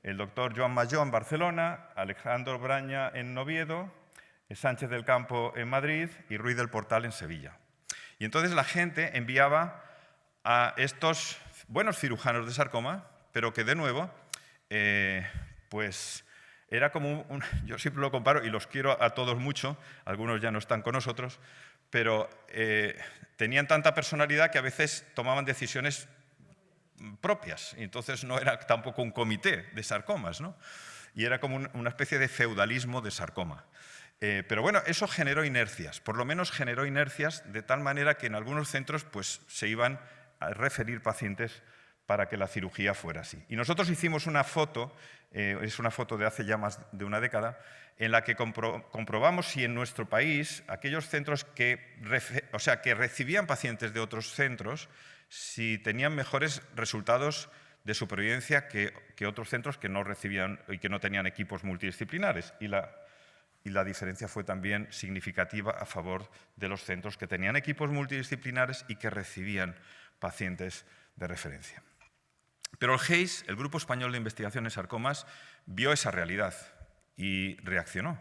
El doctor Joan Majó en Barcelona, Alejandro Braña en Oviedo, Sánchez del Campo en Madrid y Ruiz del Portal en Sevilla. Y entonces la gente enviaba a estos buenos cirujanos de sarcoma, pero que de nuevo, pues era como yo siempre lo comparo y los quiero a todos mucho, algunos ya no están con nosotros, pero tenían tanta personalidad que a veces tomaban decisiones propias, y entonces no era tampoco un comité de sarcomas, ¿no? Y era como una especie de feudalismo de sarcoma. Pero bueno, eso generó inercias, por lo menos generó inercias de tal manera que en algunos centros pues, se iban a referir pacientes para que la cirugía fuera así. Y nosotros hicimos una foto, es una foto de hace ya más de una década, en la que comprobamos si en nuestro país aquellos centros que recibían pacientes de otros centros, si tenían mejores resultados de supervivencia que otros centros que no recibían y que no tenían equipos multidisciplinares. Y la diferencia fue también significativa a favor de los centros que tenían equipos multidisciplinares y que recibían pacientes de referencia. Pero el GEIS, el Grupo Español de Investigación en Sarcomas, vio esa realidad y reaccionó.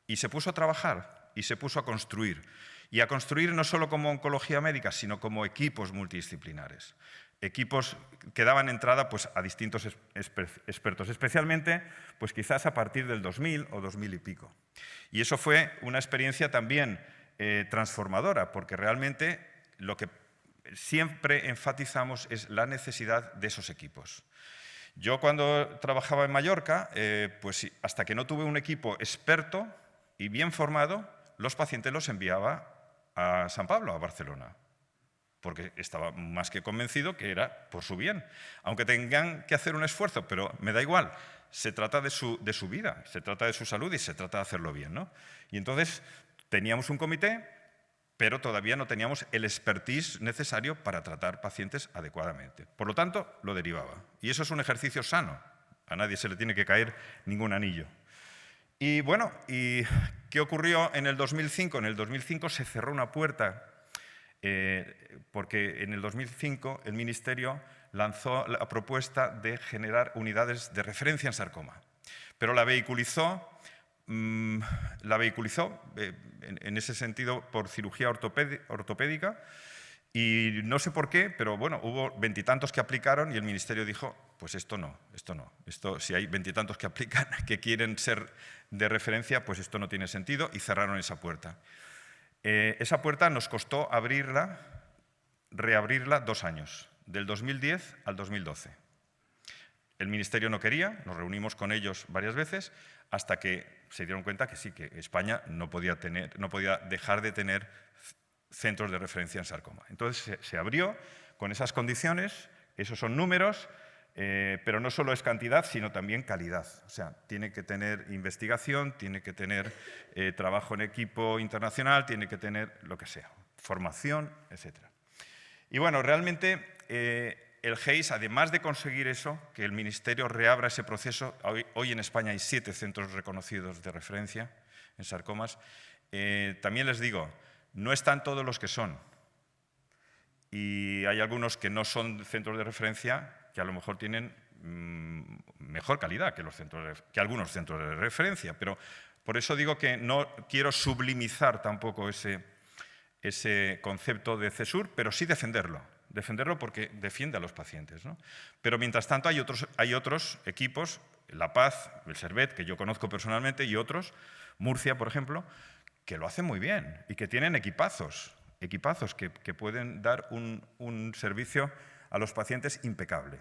Y se puso a trabajar y se puso a construir. Y a construir no solo como oncología médica, sino como equipos multidisciplinares. Equipos que daban entrada pues, a distintos expertos, especialmente pues, quizás a partir del 2000 o 2000 y pico. Y eso fue una experiencia también transformadora, porque realmente lo que siempre enfatizamos es la necesidad de esos equipos. Yo cuando trabajaba en Mallorca, pues hasta que no tuve un equipo experto y bien formado, los pacientes los enviaba a San Pablo, a Barcelona, porque estaba más que convencido que era por su bien. Aunque tengan que hacer un esfuerzo, pero me da igual, se trata de su vida, se trata de su salud y se trata de hacerlo bien, ¿no? Y entonces teníamos un comité, pero todavía no teníamos el expertise necesario para tratar pacientes adecuadamente. Por lo tanto, lo derivaba. Y eso es un ejercicio sano. A nadie se le tiene que caer ningún anillo. Y bueno, ¿y qué ocurrió en el 2005? En el 2005 se cerró una puerta, porque en el 2005 el Ministerio lanzó la propuesta de generar unidades de referencia en sarcoma. Pero la vehiculizó en ese sentido por cirugía ortopédica y no sé por qué, pero bueno, hubo 20 y tantos que aplicaron y el Ministerio dijo, pues esto no, si hay 20 y tantos que aplican, que quieren ser de referencia, pues esto no tiene sentido y cerraron esa puerta. Esa puerta nos costó reabrirla 2 años, del 2010 al 2012. El Ministerio no quería, nos reunimos con ellos varias veces, hasta que se dieron cuenta que sí, que España no podía dejar de tener centros de referencia en sarcoma. Entonces se abrió con esas condiciones, esos son números, pero no solo es cantidad, sino también calidad. O sea, tiene que tener investigación, tiene que tener trabajo en equipo internacional, tiene que tener lo que sea, formación, etc. Y bueno, realmente el GEIS, además de conseguir eso, que el Ministerio reabra ese proceso, hoy en España hay 7 centros reconocidos de referencia en sarcomas, también les digo, no están todos los que son. y hay algunos que no son centros de referencia que a lo mejor tienen mejor calidad que algunos centros de referencia, pero por eso digo que no quiero sublimizar tampoco ese concepto de CESUR, pero sí defenderlo porque defiende a los pacientes, ¿no? Pero mientras tanto hay otros equipos, La Paz, el Servet, que yo conozco personalmente, y otros, Murcia, por ejemplo, que lo hacen muy bien y que tienen equipazos que pueden dar un servicio a los pacientes impecable.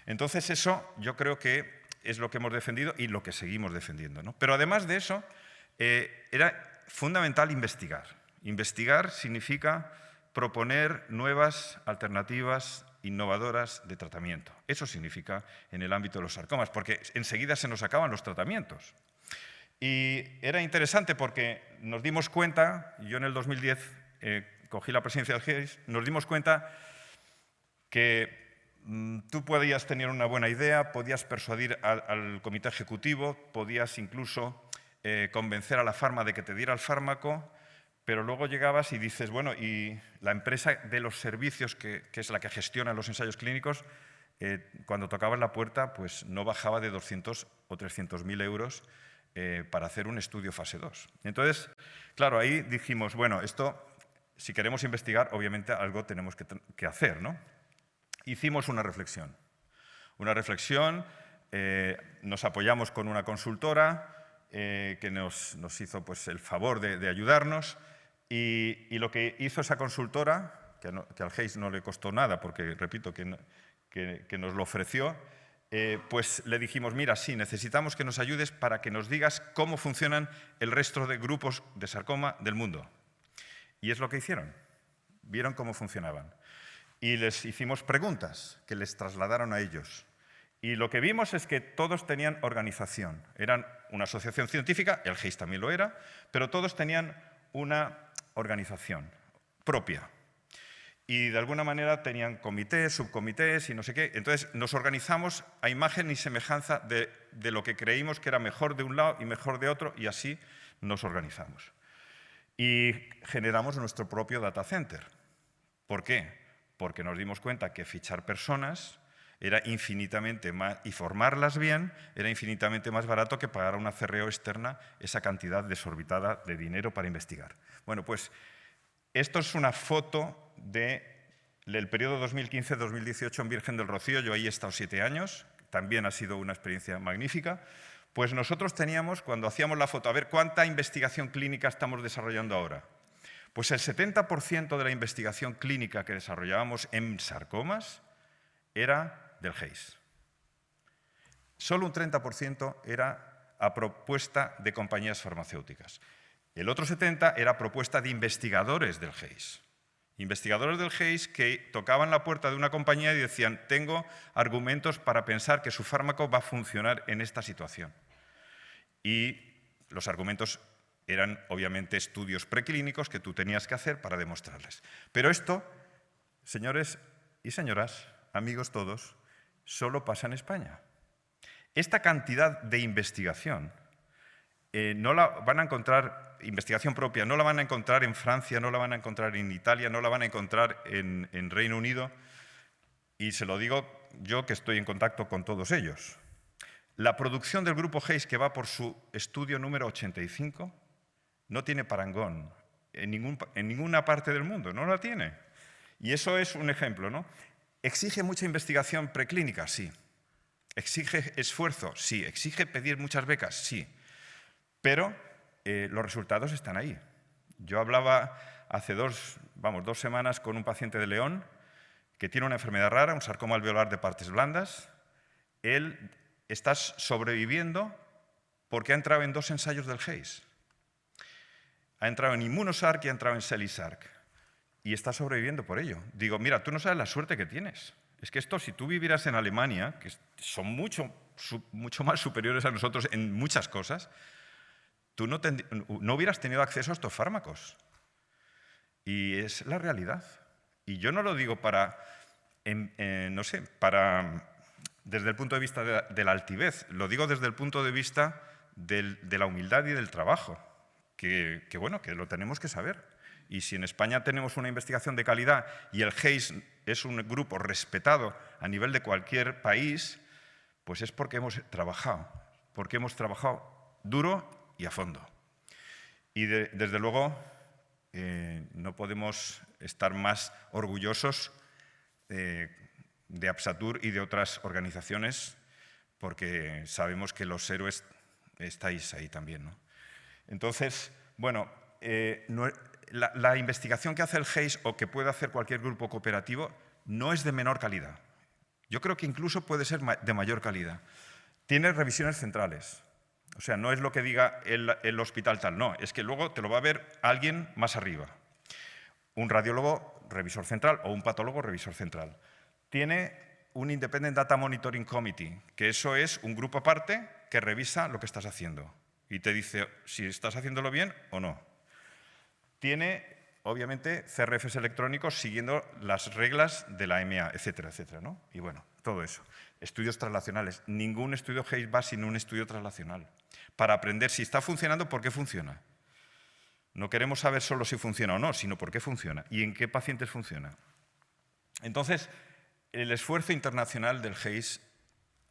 Entonces eso yo creo que es lo que hemos defendido y lo que seguimos defendiendo, ¿no? Pero además de eso, era fundamental investigar. Investigar significa proponer nuevas alternativas innovadoras de tratamiento. Eso significa en el ámbito de los sarcomas, porque enseguida se nos acaban los tratamientos. Y era interesante porque nos dimos cuenta, yo en el 2010 cogí la presidencia del GEIS, nos dimos cuenta que tú podías tener una buena idea, podías persuadir al comité ejecutivo, podías incluso convencer a la farma de que te diera el fármaco, pero luego llegabas y dices, bueno, y la empresa de los servicios, que es la que gestiona los ensayos clínicos, cuando tocabas la puerta, pues no bajaba de 200 o 300.000 euros para hacer un estudio fase 2. Entonces, claro, ahí dijimos, bueno, esto, si queremos investigar, obviamente algo tenemos que hacer, ¿no? Hicimos una reflexión. Nos apoyamos con una consultora que nos hizo pues, el favor de ayudarnos y lo que hizo esa consultora, que al GEIS no le costó nada porque, repito, que nos lo ofreció, pues le dijimos, mira, sí, necesitamos que nos ayudes para que nos digas cómo funcionan el resto de grupos de sarcoma del mundo. Y es lo que hicieron. Vieron cómo funcionaban. Y les hicimos preguntas que les trasladaron a ellos. Y lo que vimos es que todos tenían organización. Eran una asociación científica, el GEIS también lo era, pero todos tenían una organización propia. Y de alguna manera tenían comités, subcomités y no sé qué. Entonces nos organizamos a imagen y semejanza de lo que creímos que era mejor de un lado y mejor de otro, y así nos organizamos. Y generamos nuestro propio data center. ¿Por qué? Porque nos dimos cuenta que fichar personas era infinitamente más, y formarlas bien era infinitamente más barato que pagar a una CRO externa esa cantidad desorbitada de dinero para investigar. Bueno, pues esto es una foto del periodo 2015-2018 en Virgen del Rocío. Yo ahí he estado 7 años, también ha sido una experiencia magnífica. Pues nosotros teníamos, cuando hacíamos la foto, a ver, ¿cuánta investigación clínica estamos desarrollando ahora? Pues el 70% de la investigación clínica que desarrollábamos en sarcomas era del GEIS. Solo un 30% era a propuesta de compañías farmacéuticas. El otro 70% era propuesta de investigadores del GEIS. Investigadores del GEIS que tocaban la puerta de una compañía y decían, tengo argumentos para pensar que su fármaco va a funcionar en esta situación. Y los argumentos eran, obviamente, estudios preclínicos que tú tenías que hacer para demostrarles. Pero esto, señores y señoras, amigos todos, solo pasa en España. Esta cantidad de investigación no la van a encontrar, investigación propia, no la van a encontrar en Francia, no la van a encontrar en Italia, no la van a encontrar en Reino Unido, y se lo digo yo que estoy en contacto con todos ellos. La producción del grupo GEIS, que va por su estudio número 85, no tiene parangón en ninguna parte del mundo, no la tiene. Y eso es un ejemplo, ¿no? ¿Exige mucha investigación preclínica? Sí. ¿Exige esfuerzo? Sí. ¿Exige pedir muchas becas? Sí. Pero los resultados están ahí. Yo hablaba hace 2 semanas con un paciente de León que tiene una enfermedad rara, un sarcoma alveolar de partes blandas. Él está sobreviviendo porque ha entrado en 2 ensayos del GEIS. Ha entrado en Immunosarc y ha entrado en Celisarc. Y está sobreviviendo por ello. Digo, mira, tú no sabes la suerte que tienes. Es que esto, si tú vivieras en Alemania, que son mucho más superiores a nosotros en muchas cosas, tú no hubieras tenido acceso a estos fármacos. Y es la realidad. Y yo no lo digo desde el punto de vista de la altivez, lo digo desde el punto de vista de la humildad y del trabajo, que lo tenemos que saber. Y si en España tenemos una investigación de calidad y el GEIS es un grupo respetado a nivel de cualquier país, pues es porque hemos trabajado duro y a fondo. Y desde luego no podemos estar más orgullosos de Absatur y de otras organizaciones, porque sabemos que los héroes estáis ahí también, ¿no? Entonces, bueno, la investigación que hace el GEIS o que puede hacer cualquier grupo cooperativo no es de menor calidad. Yo creo que incluso puede ser de mayor calidad. Tiene revisiones centrales. O sea, no es lo que diga el hospital tal, no, es que luego te lo va a ver alguien más arriba. Un radiólogo, revisor central, o un patólogo, revisor central. Tiene un Independent Data Monitoring Committee, que eso es un grupo aparte que revisa lo que estás haciendo y te dice si estás haciéndolo bien o no. Tiene, obviamente, CRFs electrónicos siguiendo las reglas de la EMEA, etcétera, etcétera, ¿no? Y bueno, todo eso. Estudios translacionales. Ningún estudio GEIS va sin un estudio translacional. Para aprender si está funcionando, ¿por qué funciona? No queremos saber solo si funciona o no, sino por qué funciona y en qué pacientes funciona. Entonces, el esfuerzo internacional del GEIS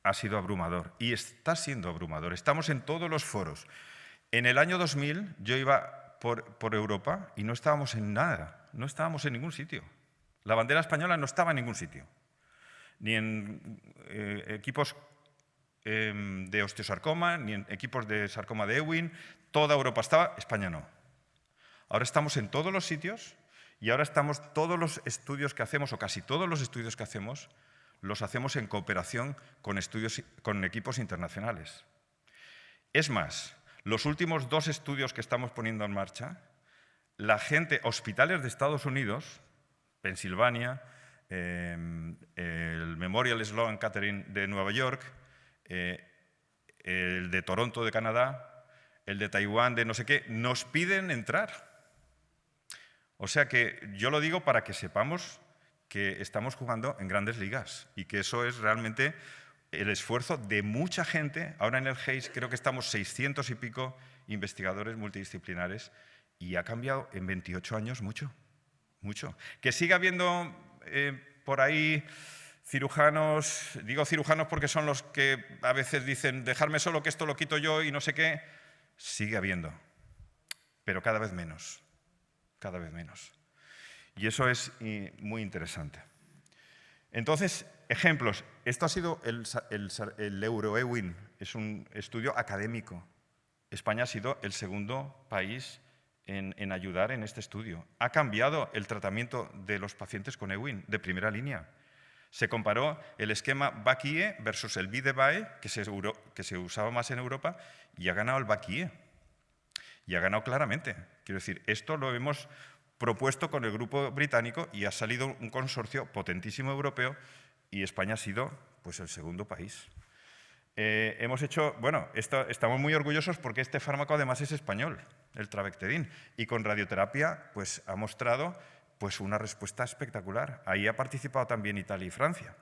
ha sido abrumador y está siendo abrumador. Estamos en todos los foros. En el año 2000 yo iba por Europa y no estábamos en nada, no estábamos en ningún sitio. La bandera española no estaba en ningún sitio, ni en equipos de osteosarcoma, ni en equipos de sarcoma de Ewing. Toda Europa estaba, España no. Ahora estamos en todos los sitios y ahora todos los estudios que hacemos, o casi todos los estudios que hacemos, los hacemos en cooperación con equipos internacionales. Es más, los últimos 2 estudios que estamos poniendo en marcha, la gente, hospitales de Estados Unidos, Pensilvania, el Memorial Sloan Kettering de Nueva York, el de Toronto de Canadá, el de Taiwán de no sé qué, nos piden entrar. O sea que yo lo digo para que sepamos que estamos jugando en grandes ligas y que eso es realmente el esfuerzo de mucha gente. Ahora en el GEIS creo que estamos 600 y pico investigadores multidisciplinares y ha cambiado en 28 años mucho, mucho. Que siga habiendo por ahí cirujanos, digo cirujanos porque son los que a veces dicen dejarme solo que esto lo quito yo y no sé qué, sigue habiendo, pero cada vez menos, cada vez menos. Y eso es muy interesante. Entonces, ejemplos. Esto ha sido el Euro-Ewing, es un estudio académico. España ha sido el segundo país en ayudar en este estudio. Ha cambiado el tratamiento de los pacientes con Ewing de primera línea. Se comparó el esquema BAC-IE versus el BIDE-BAE, que se usaba más en Europa, y ha ganado el BAC-IE. Y ha ganado claramente. Quiero decir, esto lo hemos propuesto con el grupo británico y ha salido un consorcio potentísimo europeo y España ha sido pues, el segundo país. Hemos hecho, bueno, estamos muy orgullosos porque este fármaco además es español, el Trabectedin, y con radioterapia pues, ha mostrado pues, una respuesta espectacular. Ahí ha participado también Italia y Francia.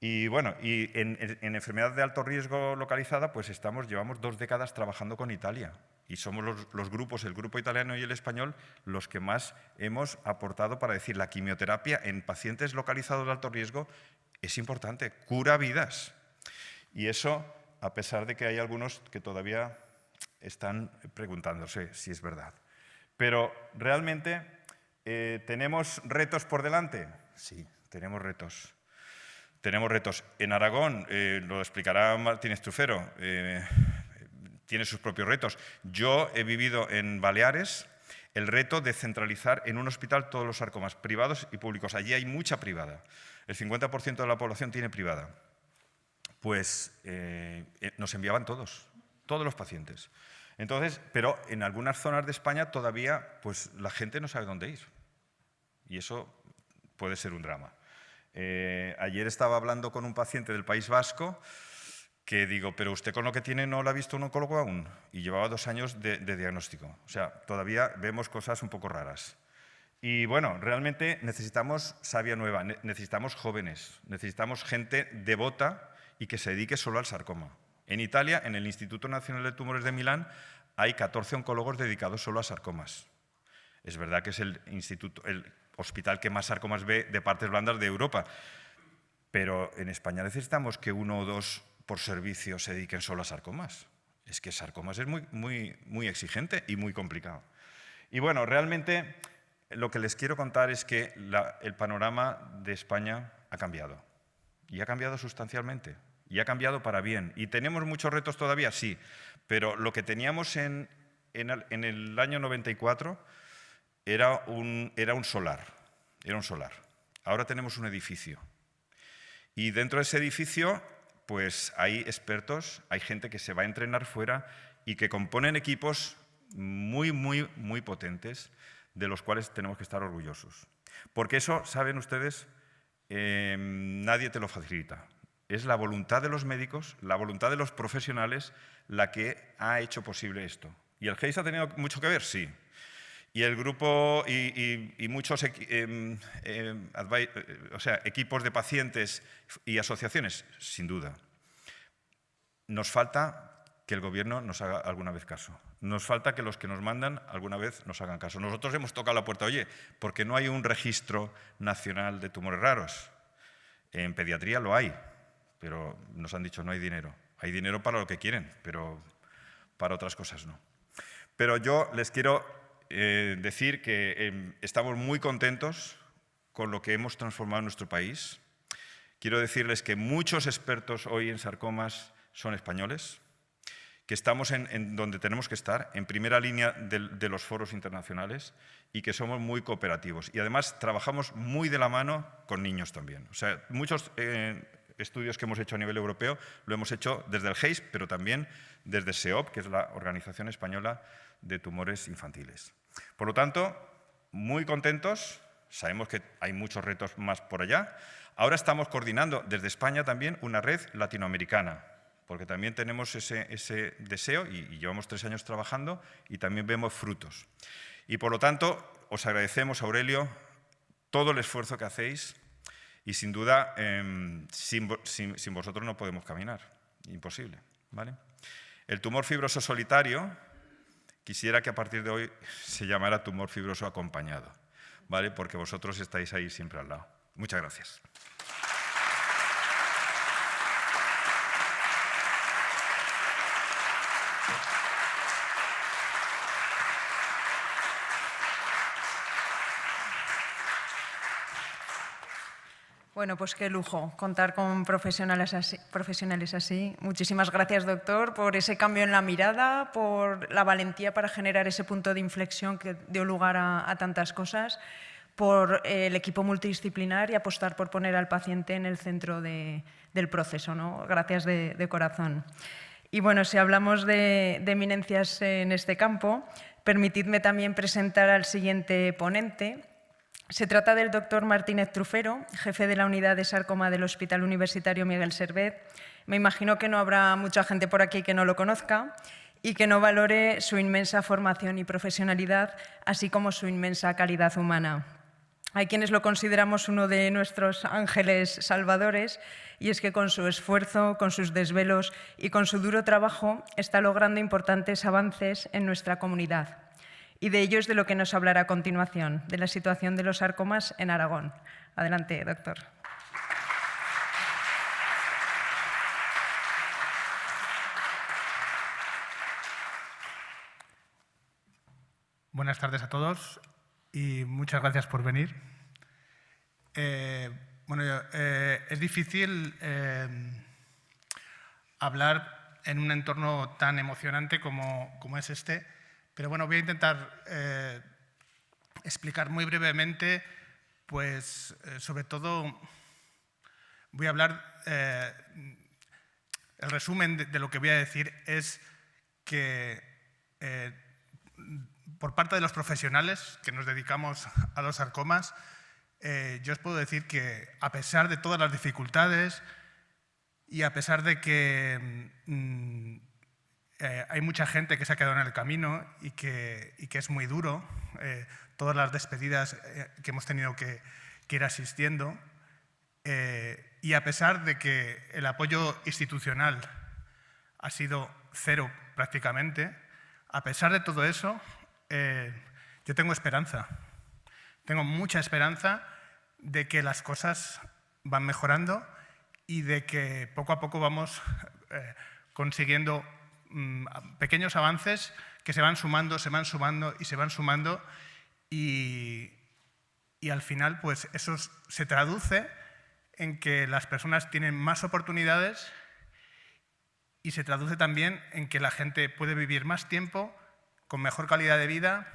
Y bueno, y en enfermedad de alto riesgo localizada, pues llevamos 2 décadas trabajando con Italia. Y somos los grupos, el grupo italiano y el español, los que más hemos aportado para decir la quimioterapia en pacientes localizados de alto riesgo es importante, cura vidas. Y eso, a pesar de que hay algunos que todavía están preguntándose si es verdad. Pero realmente, ¿tenemos retos por delante? Sí, tenemos retos. Tenemos retos. En Aragón, lo explicará Martín Estrufero, tiene sus propios retos. Yo he vivido en Baleares el reto de centralizar en un hospital todos los sarcomas, privados y públicos. Allí hay mucha privada. El 50% de la población tiene privada. Pues nos enviaban todos los pacientes. Entonces, pero en algunas zonas de España todavía pues, la gente no sabe dónde ir. Y eso puede ser un drama. Ayer estaba hablando con un paciente del País Vasco que digo, pero usted con lo que tiene no lo ha visto un oncólogo aún. Y llevaba 2 años de diagnóstico. O sea, todavía vemos cosas un poco raras. Y bueno, realmente necesitamos savia nueva, necesitamos jóvenes, necesitamos gente devota y que se dedique solo al sarcoma. En Italia, en el Instituto Nacional de Tumores de Milán, hay 14 oncólogos dedicados solo a sarcomas. Es verdad que es el hospital que más sarcomas ve de partes blandas de Europa, pero en España necesitamos que 1 o 2 por servicio se dediquen solo a sarcomas. Es que sarcomas es muy exigente y muy complicado. Y bueno, realmente lo que les quiero contar es que el panorama de España ha cambiado. Y ha cambiado sustancialmente. Y ha cambiado para bien. ¿Y tenemos muchos retos todavía? Sí. Pero lo que teníamos en el año 94 era un solar. Era un solar. Ahora tenemos un edificio. Y dentro de ese edificio, pues hay expertos, hay gente que se va a entrenar fuera y que componen equipos muy potentes, de los cuales tenemos que estar orgullosos. Porque eso, saben ustedes, nadie te lo facilita. Es la voluntad de los médicos, la voluntad de los profesionales, la que ha hecho posible esto. ¿Y el GEIS ha tenido mucho que ver? Sí. Y el grupo y muchos equipos de pacientes y asociaciones, sin duda. Nos falta que el gobierno nos haga alguna vez caso. Nos falta que los que nos mandan alguna vez nos hagan caso. Nosotros hemos tocado la puerta, oye, ¿por qué no hay un registro nacional de tumores raros? En pediatría lo hay, pero nos han dicho no hay dinero. Hay dinero para lo que quieren, pero para otras cosas no. Pero yo les quiero decir que estamos muy contentos con lo que hemos transformado en nuestro país. Quiero decirles que muchos expertos hoy en sarcomas son españoles, que estamos en donde tenemos que estar, en primera línea de los foros internacionales y que somos muy cooperativos. Y además trabajamos muy de la mano con niños también. O sea, muchos estudios que hemos hecho a nivel europeo lo hemos hecho desde el GEIS, pero también desde SEOP, que es la Organización Española de Tumores Infantiles. Por lo tanto, muy contentos, sabemos que hay muchos retos más por allá. Ahora estamos coordinando desde España también una red latinoamericana, porque también tenemos ese deseo y llevamos 3 años trabajando y también vemos frutos. Y por lo tanto, os agradecemos, Aurelio, todo el esfuerzo que hacéis y sin duda, sin vosotros no podemos caminar, imposible, ¿vale? El tumor fibroso solitario, quisiera que a partir de hoy se llamara tumor fibroso acompañado, ¿vale? Porque vosotros estáis ahí siempre al lado. Muchas gracias. Bueno, pues qué lujo contar con profesionales así. Muchísimas gracias, doctor, por ese cambio en la mirada, por la valentía para generar ese punto de inflexión que dio lugar a tantas cosas, por el equipo multidisciplinar y apostar por poner al paciente en el centro del proceso, ¿no? Gracias de corazón. Y bueno, si hablamos de eminencias en este campo, permitidme también presentar al siguiente ponente. Se trata del doctor Martínez Trufero, jefe de la unidad de sarcoma del Hospital Universitario Miguel Servet. Me imagino que no habrá mucha gente por aquí que no lo conozca y que no valore su inmensa formación y profesionalidad, así como su inmensa calidad humana. Hay quienes lo consideramos uno de nuestros ángeles salvadores, y es que con su esfuerzo, con sus desvelos y con su duro trabajo está logrando importantes avances en nuestra comunidad. Y de ello es de lo que nos hablará a continuación, de la situación de los sarcomas en Aragón. Adelante, doctor. Buenas tardes a todos y muchas gracias por venir. Es difícil hablar en un entorno tan emocionante como es este. Pero bueno, voy a intentar explicar muy brevemente, pues sobre todo voy a hablar, el resumen de lo que voy a decir es que por parte de los profesionales que nos dedicamos a los sarcomas, yo os puedo decir que a pesar de todas las dificultades y a pesar de que hay mucha gente que se ha quedado en el camino y que es muy duro, todas las despedidas que hemos tenido que ir asistiendo, y a pesar de que el apoyo institucional ha sido cero prácticamente, a pesar de todo eso, Yo tengo esperanza. Tengo mucha esperanza de que las cosas van mejorando y de que poco a poco vamos consiguiendo pequeños avances que se van sumando y se van sumando y al final pues eso se traduce en que las personas tienen más oportunidades y se traduce también en que la gente puede vivir más tiempo, con mejor calidad de vida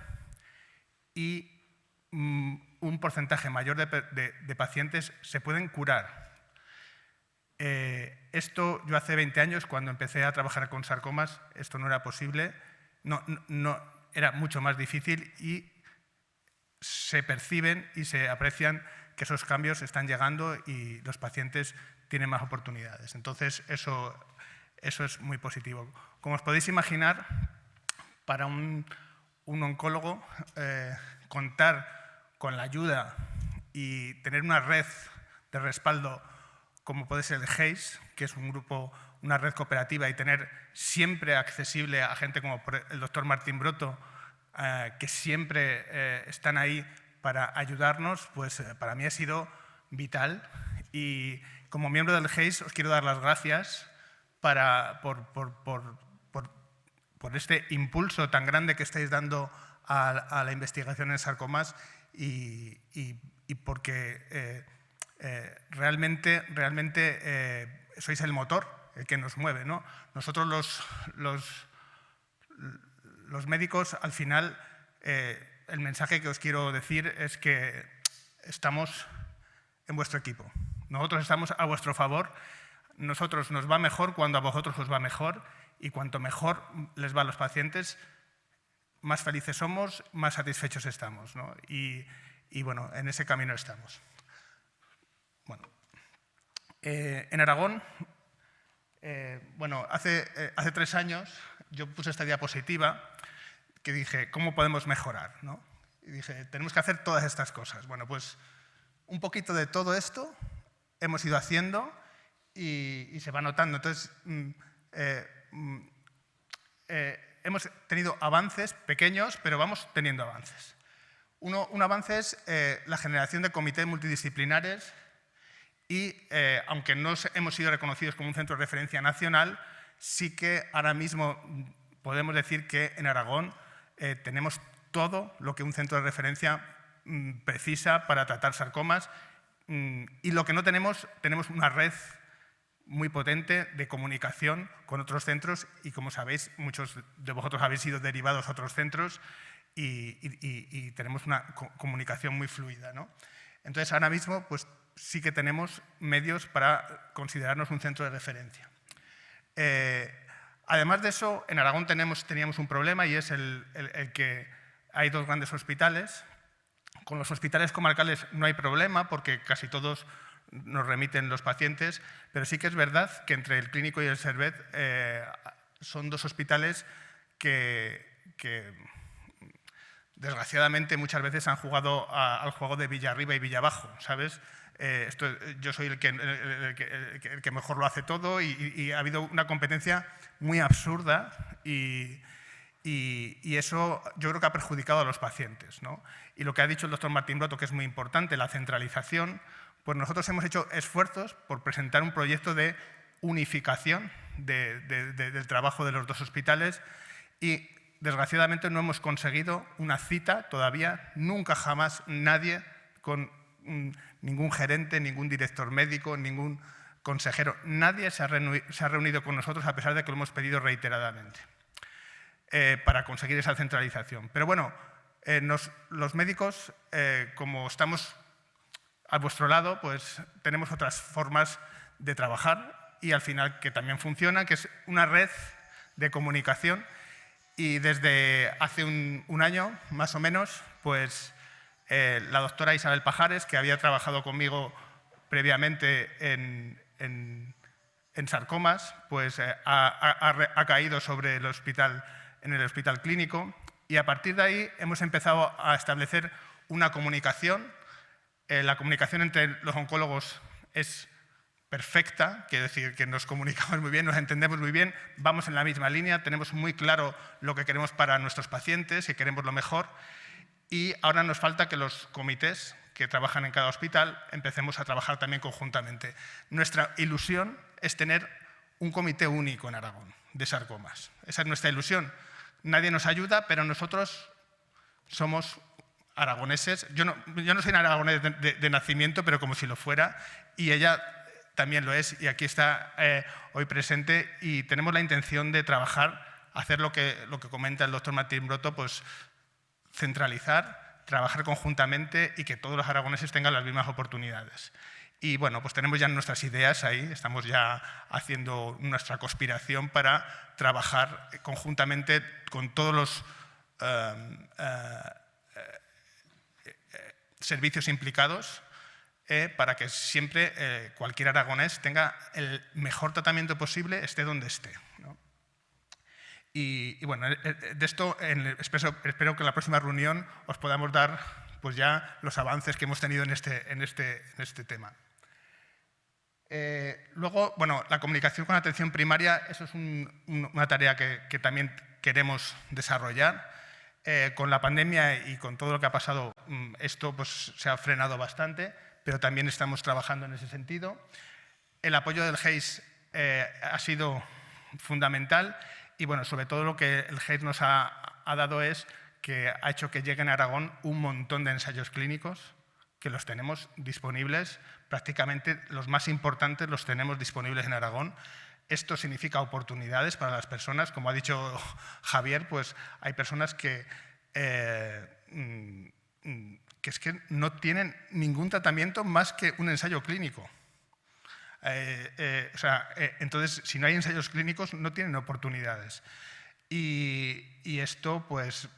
y un porcentaje mayor de pacientes se pueden curar. Esto yo hace 20 años, cuando empecé a trabajar con sarcomas, esto no era posible, no, era mucho más difícil y se perciben y se aprecian que esos cambios están llegando y los pacientes tienen más oportunidades. Entonces, eso es muy positivo. Como os podéis imaginar, para un oncólogo, contar con la ayuda y tener una red de respaldo como puede ser el GEIS, que es un grupo, una red cooperativa, y tener siempre accesible a gente como el doctor Martín Broto, que siempre están ahí para ayudarnos, pues para mí ha sido vital. Y como miembro del GEIS os quiero dar las gracias por este impulso tan grande que estáis dando a la investigación en sarcomas y porque realmente sois el motor, el que nos mueve, ¿no? Nosotros los médicos, al final, el mensaje que os quiero decir es que estamos en vuestro equipo. Nosotros estamos a vuestro favor. Nosotros nos va mejor cuando a vosotros os va mejor y cuanto mejor les va a los pacientes, más felices somos, más satisfechos estamos, ¿no? Y bueno, en ese camino estamos. Bueno, en Aragón, bueno, hace 3 años yo puse esta diapositiva que dije, ¿cómo podemos mejorar?, ¿no? Y dije, tenemos que hacer todas estas cosas. Bueno, pues un poquito de todo esto hemos ido haciendo y se va notando. Entonces, hemos tenido avances pequeños, pero vamos teniendo avances. Un avance es la generación de comités multidisciplinares y, aunque no hemos sido reconocidos como un centro de referencia nacional, sí que ahora mismo podemos decir que en Aragón tenemos todo lo que un centro de referencia precisa para tratar sarcomas y lo que no tenemos una red muy potente de comunicación con otros centros y, como sabéis, muchos de vosotros habéis sido derivados a otros centros y tenemos una comunicación muy fluida, ¿no? Entonces, ahora mismo pues, sí que tenemos medios para considerarnos un centro de referencia. Además de eso, en Aragón teníamos un problema y es el que hay 2 grandes hospitales. Con los hospitales comarcales no hay problema porque casi todos nos remiten los pacientes, pero sí que es verdad que entre el Clínico y el Servet son 2 hospitales que desgraciadamente muchas veces han jugado al juego de Villarriba y Villabajo, ¿sabes? Yo soy el que mejor lo hace todo y ha habido una competencia muy absurda y eso yo creo que ha perjudicado a los pacientes, ¿no? Y lo que ha dicho el doctor Martín Broto, que es muy importante, la centralización, pues nosotros hemos hecho esfuerzos por presentar un proyecto de unificación del trabajo de los 2 hospitales y desgraciadamente no hemos conseguido una cita todavía, nunca jamás nadie con ningún gerente, ningún director médico, ningún consejero, nadie se ha reunido con nosotros a pesar de que lo hemos pedido reiteradamente para conseguir esa centralización. Pero bueno, los médicos, como estamos a vuestro lado, pues tenemos otras formas de trabajar y al final que también funciona, que es una red de comunicación. Y desde hace un año, más o menos, pues la doctora Isabel Pajares, que había trabajado conmigo previamente en sarcomas, pues ha caído sobre el hospital, en el hospital clínico, y a partir de ahí hemos empezado a establecer una comunicación. La comunicación entre los oncólogos es perfecta, quiere decir que nos comunicamos muy bien, nos entendemos muy bien, vamos en la misma línea, tenemos muy claro lo que queremos para nuestros pacientes y queremos lo mejor. Y ahora nos falta que los comités que trabajan en cada hospital empecemos a trabajar también conjuntamente. Nuestra ilusión es tener un comité único en Aragón de sarcomas. Esa es nuestra ilusión. Nadie nos ayuda, pero nosotros somos aragoneses. Yo no soy un aragonés de nacimiento, pero como si lo fuera, y ella también lo es, y aquí está hoy presente, y tenemos la intención de trabajar, hacer lo que comenta el doctor Martín Broto, pues centralizar, trabajar conjuntamente y que todos los aragoneses tengan las mismas oportunidades. Y bueno, pues tenemos ya nuestras ideas ahí, estamos ya haciendo nuestra conspiración para trabajar conjuntamente con todos los servicios implicados para que siempre cualquier aragonés tenga el mejor tratamiento posible, esté donde esté, ¿no? Y bueno, de esto espero que en la próxima reunión os podamos dar pues ya los avances que hemos tenido en este tema. Luego, bueno, la comunicación con la atención primaria, eso es una tarea que también queremos desarrollar. Con la pandemia y con todo lo que ha pasado, esto pues, se ha frenado bastante, pero también estamos trabajando en ese sentido. El apoyo del GEIS ha sido fundamental y, bueno, sobre todo lo que el GEIS nos ha dado es que ha hecho que lleguen a Aragón un montón de ensayos clínicos que los tenemos disponibles, prácticamente los más importantes los tenemos disponibles en Aragón. Esto significa oportunidades para las personas. Como ha dicho Javier, pues hay personas que es que no tienen ningún tratamiento más que un ensayo clínico. Entonces, si no hay ensayos clínicos, no tienen oportunidades. Y esto, pues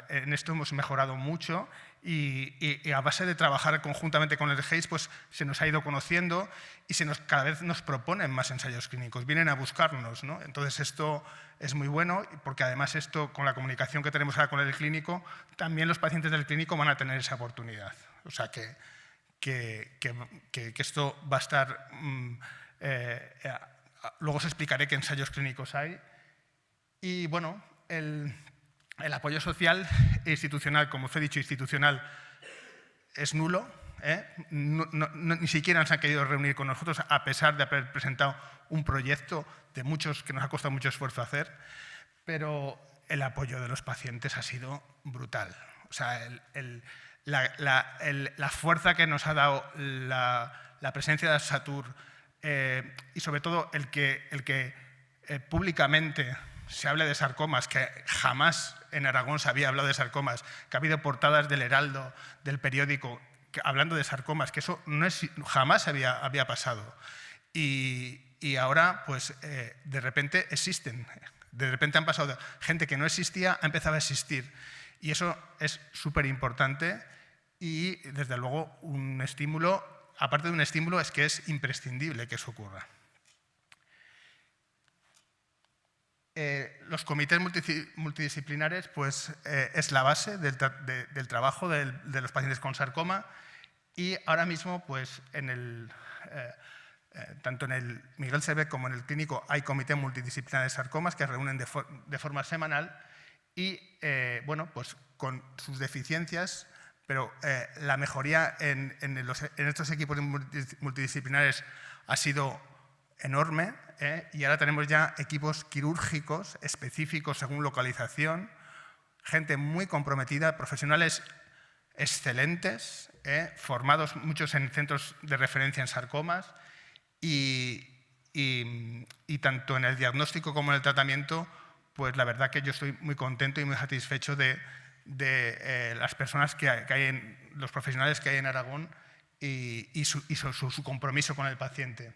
en esto hemos mejorado mucho y a base de trabajar conjuntamente con el GEIS, pues se nos ha ido conociendo y cada vez nos proponen más ensayos clínicos, vienen a buscarnos, ¿no? Entonces esto es muy bueno porque además esto, con la comunicación que tenemos ahora con el clínico, también los pacientes del clínico van a tener esa oportunidad. O sea que esto va a estar… luego os explicaré qué ensayos clínicos hay. Y bueno, el apoyo social e institucional, como os he dicho, institucional es nulo. Ni siquiera se han querido reunir con nosotros, a pesar de haber presentado un proyecto de muchos que nos ha costado mucho esfuerzo hacer, pero el apoyo de los pacientes ha sido brutal. O sea, la fuerza que nos ha dado la presencia de Satur y sobre todo el que públicamente se hable de sarcomas, que jamás en Aragón se había hablado de sarcomas, que ha habido portadas del Heraldo, del periódico, hablando de sarcomas, que eso jamás había pasado. Y ahora, pues, de repente existen. De repente han pasado gente que no existía, ha empezado a existir. Y eso es súper importante y, desde luego, un estímulo, aparte de un estímulo, es que es imprescindible que eso ocurra. Los comités multidisciplinares pues, es la base del trabajo de los pacientes con sarcoma y ahora mismo pues, tanto en el Miguel Servet como en el clínico hay comité multidisciplinares de sarcomas que reúnen de forma semanal y bueno, pues, con sus deficiencias, pero la mejoría en estos equipos multidisciplinares ha sido enorme, y ahora tenemos ya equipos quirúrgicos específicos según localización, gente muy comprometida, profesionales excelentes, formados muchos en centros de referencia en sarcomas y tanto en el diagnóstico como en el tratamiento, pues la verdad que yo estoy muy contento y muy satisfecho de las personas que hay los profesionales que hay en Aragón y su compromiso con el paciente.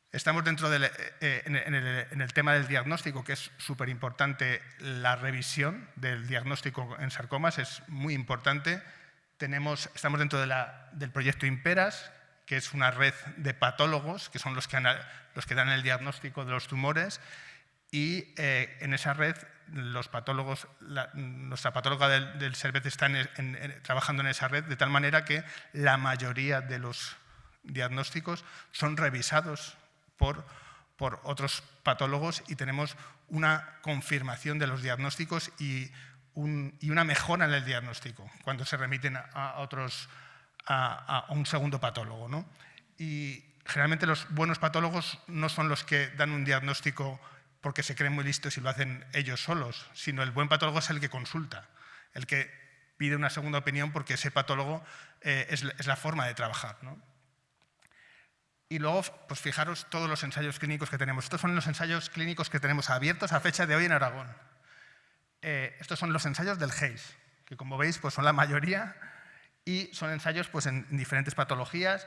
Estamos dentro en el tema del diagnóstico, que es súper importante. La revisión del diagnóstico en sarcomas es muy importante. Estamos dentro del proyecto IMPERAS, que es una red de patólogos, que son los que dan el diagnóstico de los tumores. Y en esa red, los patólogos, nuestra patóloga del Servet está trabajando en esa red, de tal manera que la mayoría de los diagnósticos son revisados por otros patólogos y tenemos una confirmación de los diagnósticos y una mejora en el diagnóstico cuando se remiten a un segundo patólogo, ¿no? Y generalmente los buenos patólogos no son los que dan un diagnóstico porque se creen muy listos y lo hacen ellos solos, sino el buen patólogo es el que consulta, el que pide una segunda opinión porque ese patólogo es la forma de trabajar, ¿no? Y luego, pues fijaros todos los ensayos clínicos que tenemos. Estos son los ensayos clínicos que tenemos abiertos a fecha de hoy en Aragón. Estos son los ensayos del GEIS, que como veis pues son la mayoría y son ensayos pues, en diferentes patologías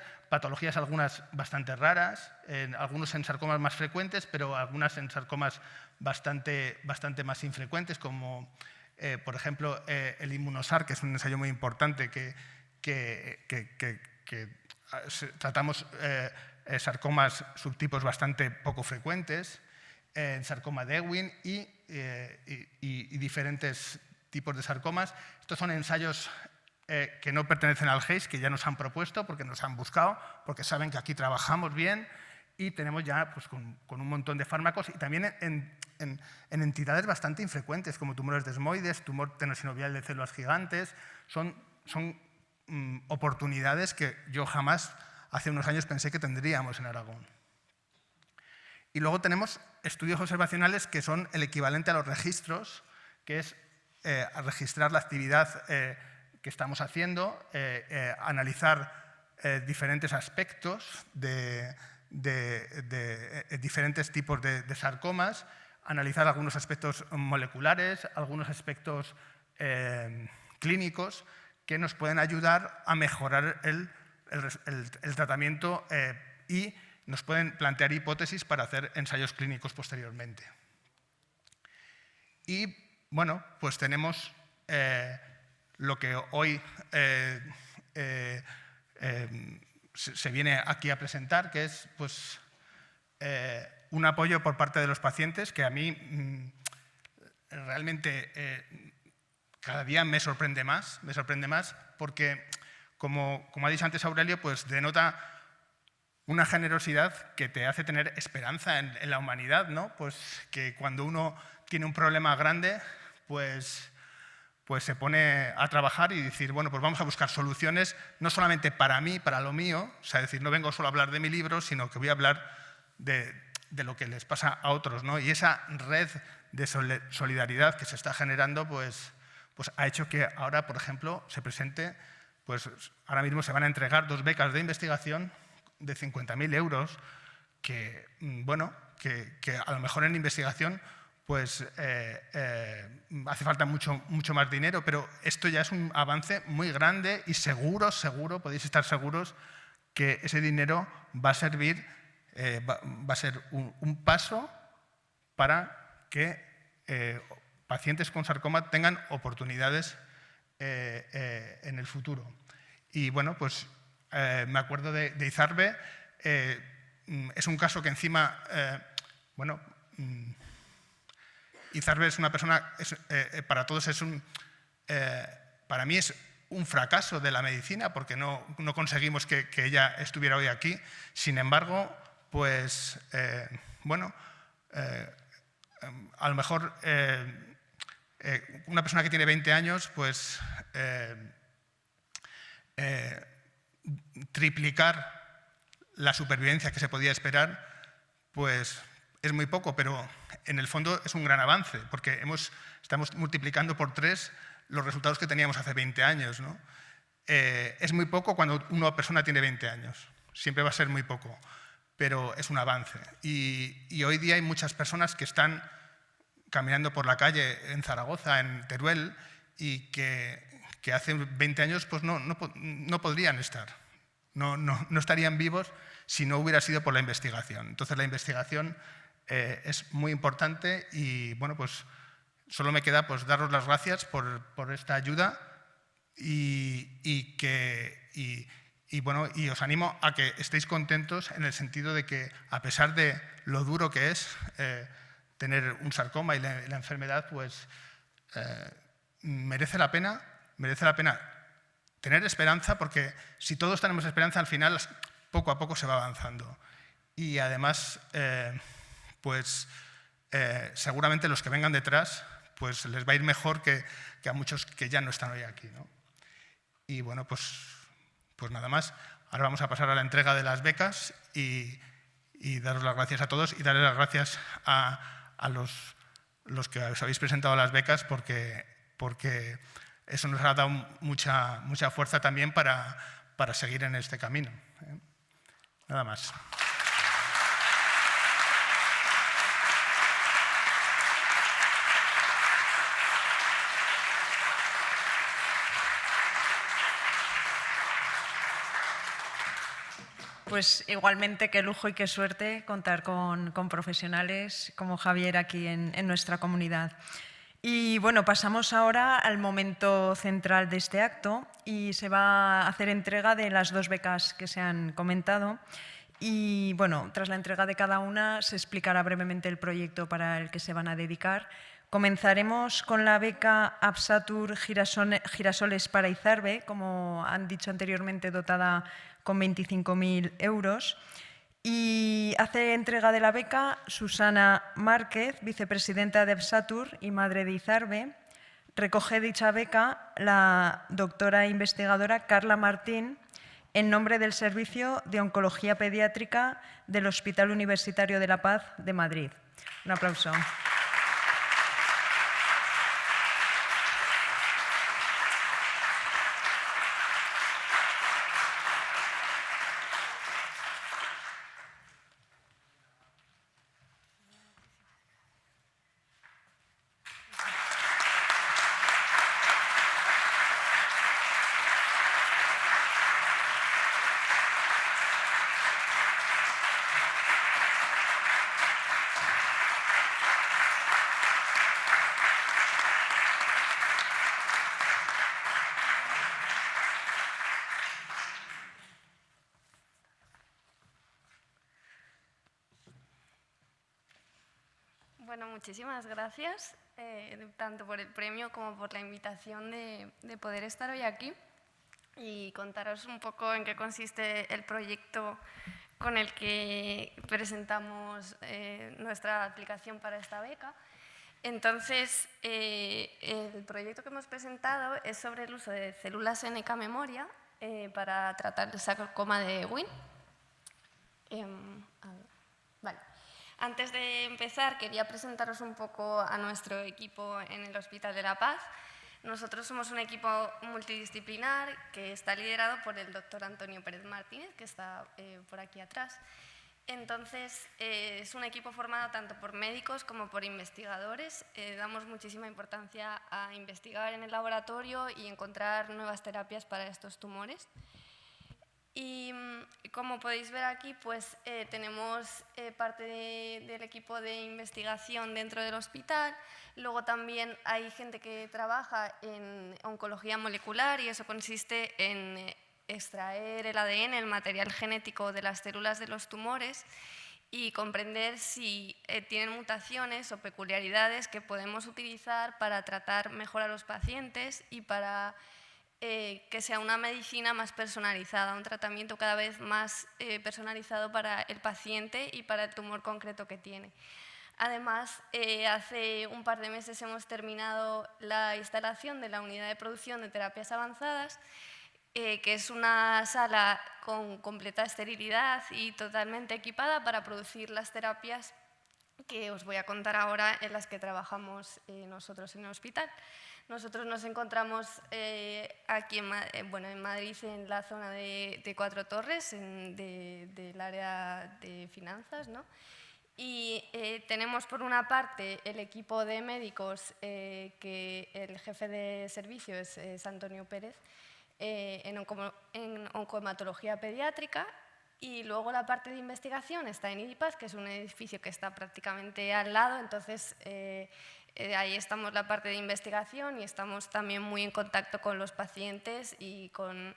algunas bastante raras, algunos en sarcomas más frecuentes, pero algunas en sarcomas bastante más infrecuentes, como por ejemplo el Immunosar, que es un ensayo muy importante que tratamos sarcomas subtipos bastante poco frecuentes, en sarcoma de Ewing y diferentes tipos de sarcomas. Estos son ensayos que no pertenecen al GEIS, que ya nos han propuesto, porque nos han buscado, porque saben que aquí trabajamos bien y tenemos ya pues, con un montón de fármacos y también en entidades bastante infrecuentes, como tumores desmoides, tumor tenosinovial de células gigantes. Son oportunidades que yo jamás hace unos años pensé que tendríamos en Aragón. Y luego tenemos estudios observacionales que son el equivalente a los registros, que es registrar la actividad que estamos haciendo, analizar diferentes aspectos de diferentes tipos de sarcomas, analizar algunos aspectos moleculares, algunos aspectos clínicos que nos pueden ayudar a mejorar el tratamiento y nos pueden plantear hipótesis para hacer ensayos clínicos posteriormente. Y bueno, pues tenemos lo que hoy se viene aquí a presentar, que es pues, un apoyo por parte de los pacientes que a mí realmente cada día me sorprende más porque, como ha dicho antes Aurelio, pues denota una generosidad que te hace tener esperanza en la humanidad, ¿no? Pues que cuando uno tiene un problema grande, pues se pone a trabajar y decir, bueno, pues vamos a buscar soluciones, no solamente para mí, para lo mío, o sea, decir, no vengo solo a hablar de mi libro, sino que voy a hablar de lo que les pasa a otros, ¿no? Y esa red de solidaridad que se está generando, pues ha hecho que ahora, por ejemplo, se presente, pues ahora mismo se van a entregar 2 becas de investigación de 50.000 euros, que, bueno, que a lo mejor en investigación pues hace falta mucho más dinero, pero esto ya es un avance muy grande y seguro, podéis estar seguros que ese dinero va a servir, va a ser un paso para que pacientes con sarcoma tengan oportunidades en el futuro. Y bueno, pues me acuerdo de Izarbe, es un caso que encima, bueno, Izarbe es una persona, para todos para mí es un fracaso de la medicina porque no conseguimos que ella estuviera hoy aquí. Sin embargo, pues, bueno, a lo mejor una persona que tiene 20 años, pues triplicar la supervivencia que se podía esperar, pues es muy poco, pero en el fondo es un gran avance, porque estamos multiplicando por 3 los resultados que teníamos hace 20 años, ¿no? Es muy poco cuando una persona tiene 20 años, siempre va a ser muy poco, pero es un avance. Y hoy día hay muchas personas que están caminando por la calle en Zaragoza, en Teruel, y que hace 20 años pues no podrían estar, no estarían vivos si no hubiera sido por la investigación. Entonces la investigación es muy importante y bueno, pues solo me queda pues daros las gracias por esta ayuda y bueno, y os animo a que estéis contentos en el sentido de que a pesar de lo duro que es tener un sarcoma y la enfermedad, pues merece la pena tener esperanza, porque si todos tenemos esperanza, al final poco a poco se va avanzando. Y además, pues seguramente los que vengan detrás pues les va a ir mejor que a muchos que ya no están hoy aquí, ¿no? Y bueno, pues nada más. Ahora vamos a pasar a la entrega de las becas y daros las gracias a todos y darles las gracias a los que os habéis presentado a las becas porque eso nos ha dado mucha fuerza también para seguir en este camino, ¿eh? Nada más. Pues igualmente qué lujo y qué suerte contar con profesionales como Javier aquí en nuestra comunidad. Y bueno, pasamos ahora al momento central de este acto y se va a hacer entrega de las 2 becas que se han comentado. Y bueno, tras la entrega de cada una se explicará brevemente el proyecto para el que se van a dedicar. Comenzaremos con la beca Absatur Girasoles para Izarbe, como han dicho anteriormente, dotada con 25.000 euros. Y hace entrega de la beca Susana Márquez, vicepresidenta de Absatur y madre de Izarbe. Recoge dicha beca la doctora e investigadora Carla Martín en nombre del Servicio de Oncología Pediátrica del Hospital Universitario de La Paz de Madrid. Un aplauso. Bueno, muchísimas gracias, tanto por el premio como por la invitación de poder estar hoy aquí y contaros un poco en qué consiste el proyecto con el que presentamos nuestra aplicación para esta beca. Entonces, el proyecto que hemos presentado es sobre el uso de células NK memoria para tratar el sarcoma de Ewing. Vale. Antes de empezar, quería presentaros un poco a nuestro equipo en el Hospital de La Paz. Nosotros somos un equipo multidisciplinar que está liderado por el doctor Antonio Pérez Martínez, que está por aquí atrás. Entonces, es un equipo formado tanto por médicos como por investigadores. Damos muchísima importancia a investigar en el laboratorio y encontrar nuevas terapias para estos tumores. Y como podéis ver aquí, pues tenemos parte del equipo de investigación dentro del hospital. Luego también hay gente que trabaja en oncología molecular y eso consiste en extraer el ADN, el material genético de las células de los tumores y comprender si tienen mutaciones o peculiaridades que podemos utilizar para tratar mejor a los pacientes y para que sea una medicina más personalizada, un tratamiento cada vez más personalizado para el paciente y para el tumor concreto que tiene. Además, hace un par de meses hemos terminado la instalación de la unidad de producción de terapias avanzadas, que es una sala con completa esterilidad y totalmente equipada para producir las terapias que os voy a contar ahora en las que trabajamos nosotros en el hospital. Nosotros nos encontramos aquí en Madrid, en la zona de Cuatro Torres, del área de finanzas, ¿no? Y tenemos por una parte el equipo de médicos, que el jefe de servicio es Antonio Pérez, en oncohematología pediátrica, y luego la parte de investigación está en IDIPAZ, que es un edificio que está prácticamente al lado, entonces ahí estamos la parte de investigación y estamos también muy en contacto con los pacientes y con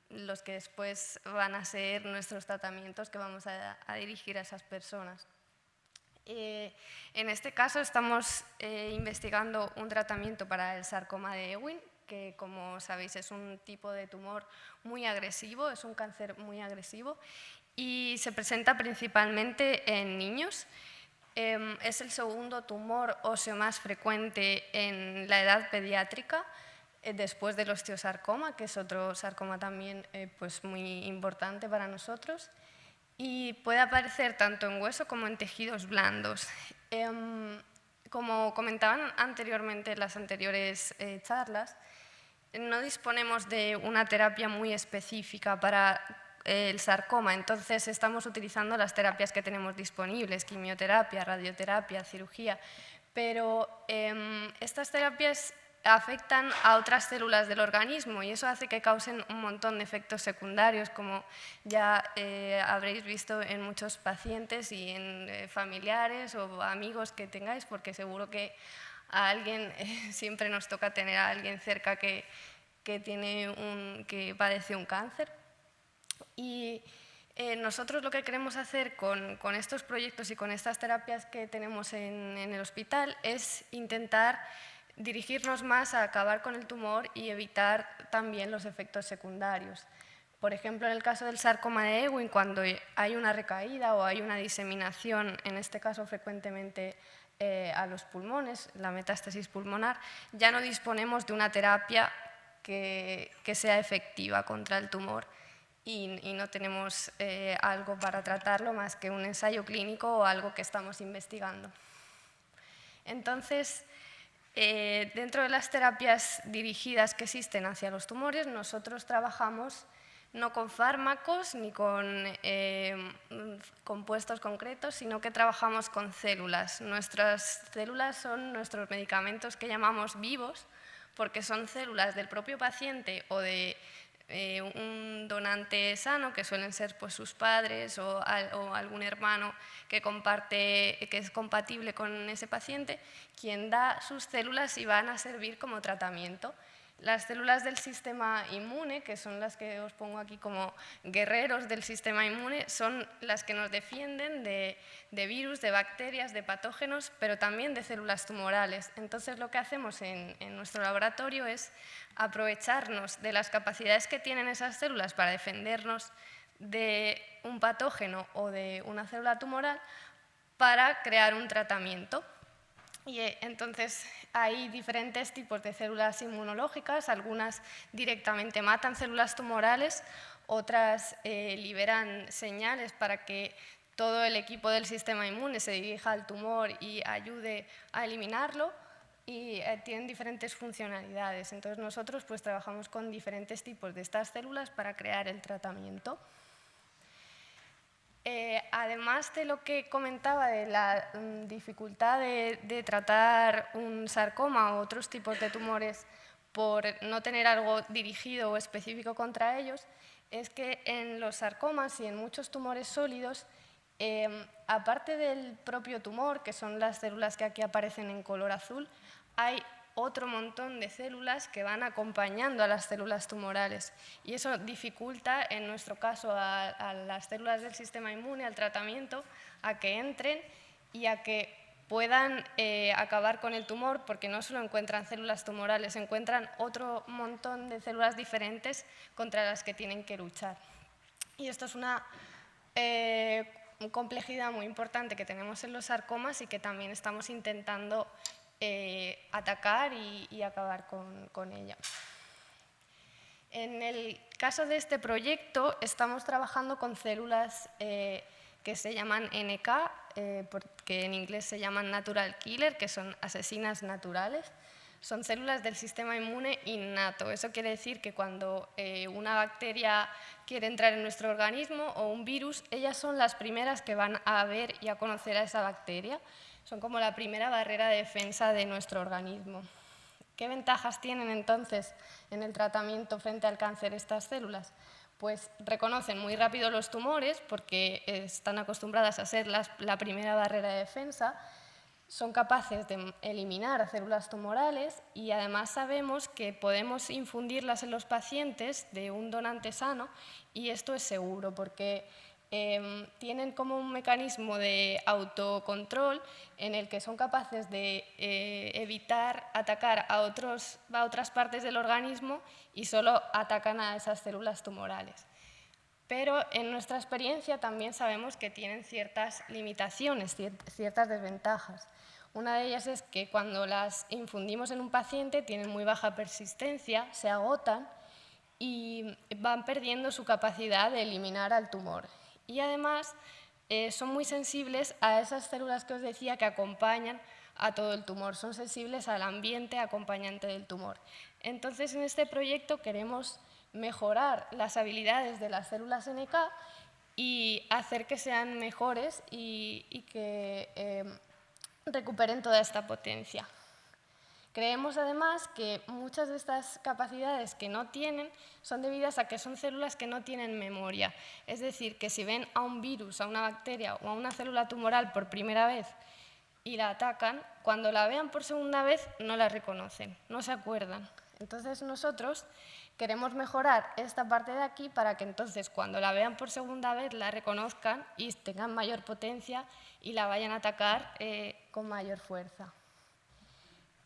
los que después van a ser nuestros tratamientos que vamos a dirigir a esas personas. En este caso estamos investigando un tratamiento para el sarcoma de Ewing, que como sabéis es un tipo de tumor muy agresivo, es un cáncer muy agresivo y se presenta principalmente en niños. es el segundo tumor óseo más frecuente en la edad pediátrica, después del osteosarcoma, que es otro sarcoma también pues muy importante para nosotros, y puede aparecer tanto en hueso como en tejidos blandos. Como comentaban anteriormente en las anteriores charlas, no disponemos de una terapia muy específica para el sarcoma, entonces estamos utilizando las terapias que tenemos disponibles, quimioterapia, radioterapia, cirugía, pero estas terapias afectan a otras células del organismo y eso hace que causen un montón de efectos secundarios, como ya habréis visto en muchos pacientes y en familiares o amigos que tengáis, porque seguro que a alguien siempre nos toca tener a alguien cerca que padece un cáncer. Y nosotros lo que queremos hacer con estos proyectos y con estas terapias que tenemos en el hospital es intentar dirigirnos más a acabar con el tumor y evitar también los efectos secundarios. Por ejemplo, en el caso del sarcoma de Ewing, cuando hay una recaída o hay una diseminación, en este caso frecuentemente a los pulmones, la metástasis pulmonar, ya no disponemos de una terapia que sea efectiva contra el tumor y no tenemos algo para tratarlo más que un ensayo clínico o algo que estamos investigando. Entonces, dentro de las terapias dirigidas que existen hacia los tumores, nosotros trabajamos no con fármacos ni con compuestos concretos, sino que trabajamos con células. Nuestras células son nuestros medicamentos que llamamos vivos, porque son células del propio paciente o de un donante sano, que suelen ser pues, sus padres o algún hermano que es compatible con ese paciente, quien da sus células y van a servir como tratamiento. Las células del sistema inmune, que son las que os pongo aquí como guerreros del sistema inmune, son las que nos defienden de virus, de bacterias, de patógenos, pero también de células tumorales. Entonces, lo que hacemos en nuestro laboratorio es aprovecharnos de las capacidades que tienen esas células para defendernos de un patógeno o de una célula tumoral para crear un tratamiento. Y entonces hay diferentes tipos de células inmunológicas, algunas directamente matan células tumorales, otras liberan señales para que todo el equipo del sistema inmune se dirija al tumor y ayude a eliminarlo, y tienen diferentes funcionalidades. Entonces nosotros pues trabajamos con diferentes tipos de estas células para crear el tratamiento. Además de lo que comentaba de la dificultad de tratar un sarcoma o otros tipos de tumores por no tener algo dirigido o específico contra ellos, es que en los sarcomas y en muchos tumores sólidos, aparte del propio tumor, que son las células que aquí aparecen en color azul, hay otro montón de células que van acompañando a las células tumorales y eso dificulta, en nuestro caso, a las células del sistema inmune, al tratamiento, a que entren y a que puedan acabar con el tumor, porque no solo encuentran células tumorales, encuentran otro montón de células diferentes contra las que tienen que luchar. Y esto es una complejidad muy importante que tenemos en los sarcomas y que también estamos intentando atacar y acabar con ella. En el caso de este proyecto estamos trabajando con células que se llaman NK, porque en inglés se llaman Natural Killer, que son asesinas naturales. Son células del sistema inmune innato. Eso quiere decir que cuando una bacteria quiere entrar en nuestro organismo o un virus, ellas son las primeras que van a ver y a conocer a esa bacteria. Son como la primera barrera de defensa de nuestro organismo. ¿Qué ventajas tienen entonces en el tratamiento frente al cáncer estas células? Pues reconocen muy rápido los tumores porque están acostumbradas a ser la primera barrera de defensa, son capaces de eliminar células tumorales y además sabemos que podemos infundirlas en los pacientes de un donante sano y esto es seguro porque tienen como un mecanismo de autocontrol en el que son capaces de evitar atacar a otras partes del organismo y solo atacan a esas células tumorales. pero en nuestra experiencia también sabemos que tienen ciertas limitaciones, ciertas desventajas. Una de ellas es que cuando las infundimos en un paciente tienen muy baja persistencia, se agotan y van perdiendo su capacidad de eliminar al tumor. Y además son muy sensibles a esas células que os decía que acompañan a todo el tumor, son sensibles al ambiente acompañante del tumor. Entonces, en este proyecto queremos mejorar las habilidades de las células NK y hacer que sean mejores y que recuperen toda esta potencia. Creemos además que muchas de estas capacidades que no tienen son debidas a que son células que no tienen memoria. Es decir, que si ven a un virus, a una bacteria o a una célula tumoral por primera vez y la atacan, cuando la vean por segunda vez no la reconocen, no se acuerdan. Entonces nosotros queremos mejorar esta parte de aquí para que entonces cuando la vean por segunda vez la reconozcan y tengan mayor potencia y la vayan a atacar con mayor fuerza.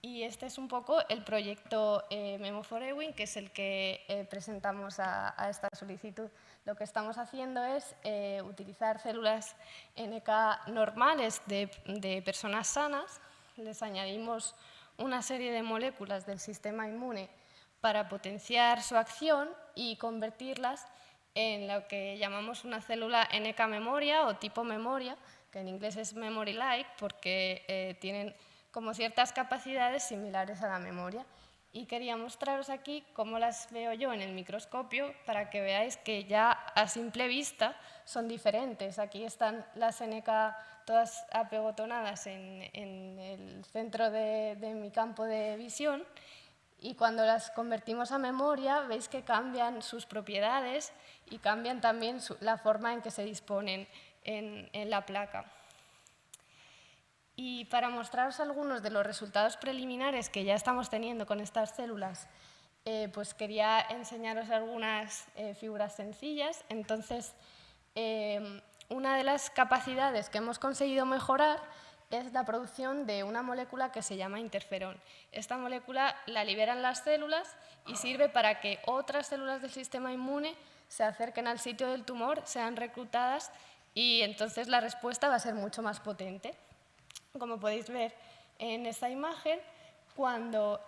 Y este es un poco el proyecto Memo4Ewing, que es el que presentamos a esta solicitud. Lo que estamos haciendo es utilizar células NK normales de personas sanas, les añadimos una serie de moléculas del sistema inmune para potenciar su acción y convertirlas en lo que llamamos una célula NK memoria o tipo memoria, que en inglés es memory-like porque tienen como ciertas capacidades similares a la memoria. Y quería mostraros aquí cómo las veo yo en el microscopio para que veáis que ya a simple vista son diferentes. Aquí están las NK todas apegotonadas en el centro de mi campo de visión y cuando las convertimos a memoria veis que cambian sus propiedades y cambian también la forma en que se disponen en la placa. Y para mostraros algunos de los resultados preliminares que ya estamos teniendo con estas células, pues quería enseñaros algunas figuras sencillas. Entonces, una de las capacidades que hemos conseguido mejorar es la producción de una molécula que se llama interferón. Esta molécula la liberan las células y sirve para que otras células del sistema inmune se acerquen al sitio del tumor, sean reclutadas y entonces la respuesta va a ser mucho más potente. Como podéis ver en esta imagen, cuando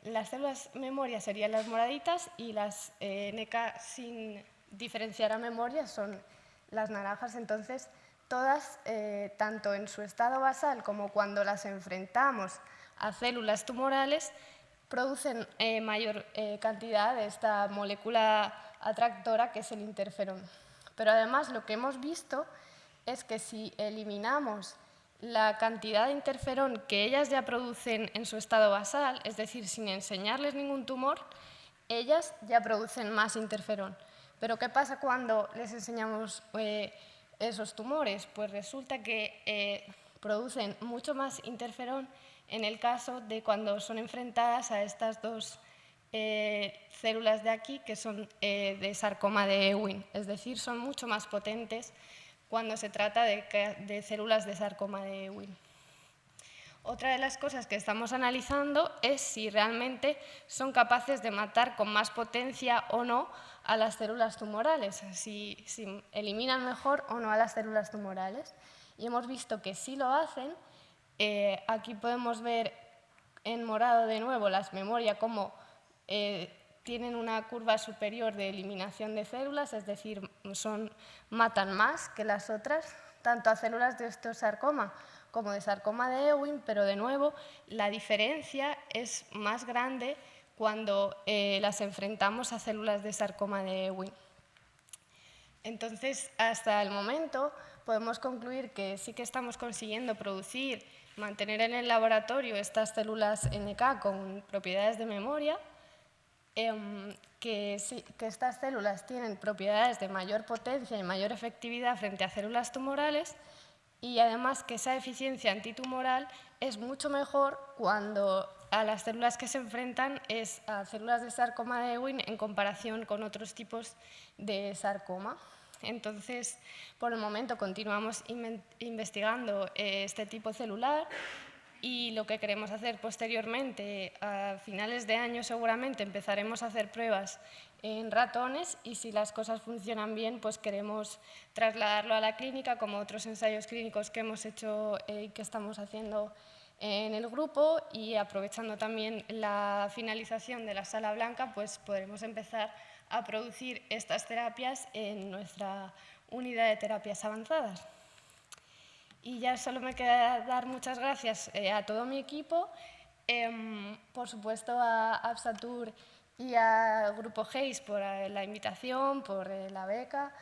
las células memoria serían las moraditas y las NK sin diferenciar a memoria son las naranjas. Entonces, todas, tanto en su estado basal como cuando las enfrentamos a células tumorales, producen mayor cantidad de esta molécula atractora que es el interferón. Pero además lo que hemos visto es que si eliminamos la cantidad de interferón que ellas ya producen en su estado basal, es decir, sin enseñarles ningún tumor, ellas ya producen más interferón. Pero ¿qué pasa cuando les enseñamos esos tumores? Pues resulta que producen mucho más interferón en el caso de cuando son enfrentadas a estas dos células de aquí que son de sarcoma de Ewing, es decir, son mucho más potentes cuando se trata de células de sarcoma de Ewing. Otra de las cosas que estamos analizando es si realmente son capaces de matar con más potencia o no a las células tumorales, si eliminan mejor o no a las células tumorales. Y hemos visto que sí lo hacen. Aquí podemos ver en morado de nuevo las memorias como tienen una curva superior de eliminación de células, es decir, matan más que las otras, tanto a células de osteosarcoma como de sarcoma de Ewing, pero de nuevo la diferencia es más grande cuando las enfrentamos a células de sarcoma de Ewing. Entonces, hasta el momento podemos concluir que sí que estamos consiguiendo mantener en el laboratorio estas células NK con propiedades de memoria, que estas células tienen propiedades de mayor potencia y mayor efectividad frente a células tumorales y además que esa eficiencia antitumoral es mucho mejor cuando a las células que se enfrentan es a células de sarcoma de Ewing en comparación con otros tipos de sarcoma. Entonces, por el momento continuamos investigando este tipo celular Y lo que queremos hacer posteriormente, a finales de año seguramente empezaremos a hacer pruebas en ratones y si las cosas funcionan bien, pues queremos trasladarlo a la clínica como otros ensayos clínicos que hemos hecho y que estamos haciendo en el grupo, y aprovechando también la finalización de la sala blanca, pues podremos empezar a producir estas terapias en nuestra unidad de terapias avanzadas. Y ya solo me queda dar muchas gracias a todo mi equipo, por supuesto a Absatur y al Grupo GEIS por la invitación, por la beca,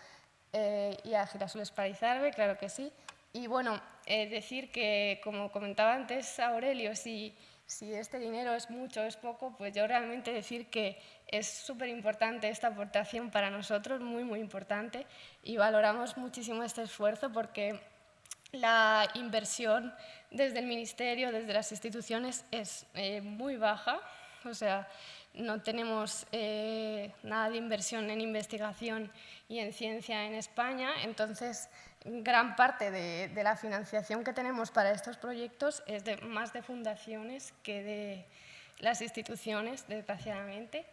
y a Girasoles para Izarbe, claro que sí. Y bueno, decir que, como comentaba antes Aurelio, si este dinero es mucho o es poco, pues yo realmente decir que es súper importante esta aportación para nosotros, muy, muy importante, y valoramos muchísimo este esfuerzo porque la inversión desde el Ministerio, desde las instituciones, es muy baja, o sea, no tenemos nada de inversión en investigación y en ciencia en España, entonces gran parte de la financiación que tenemos para estos proyectos es más de fundaciones que de las instituciones, desgraciadamente,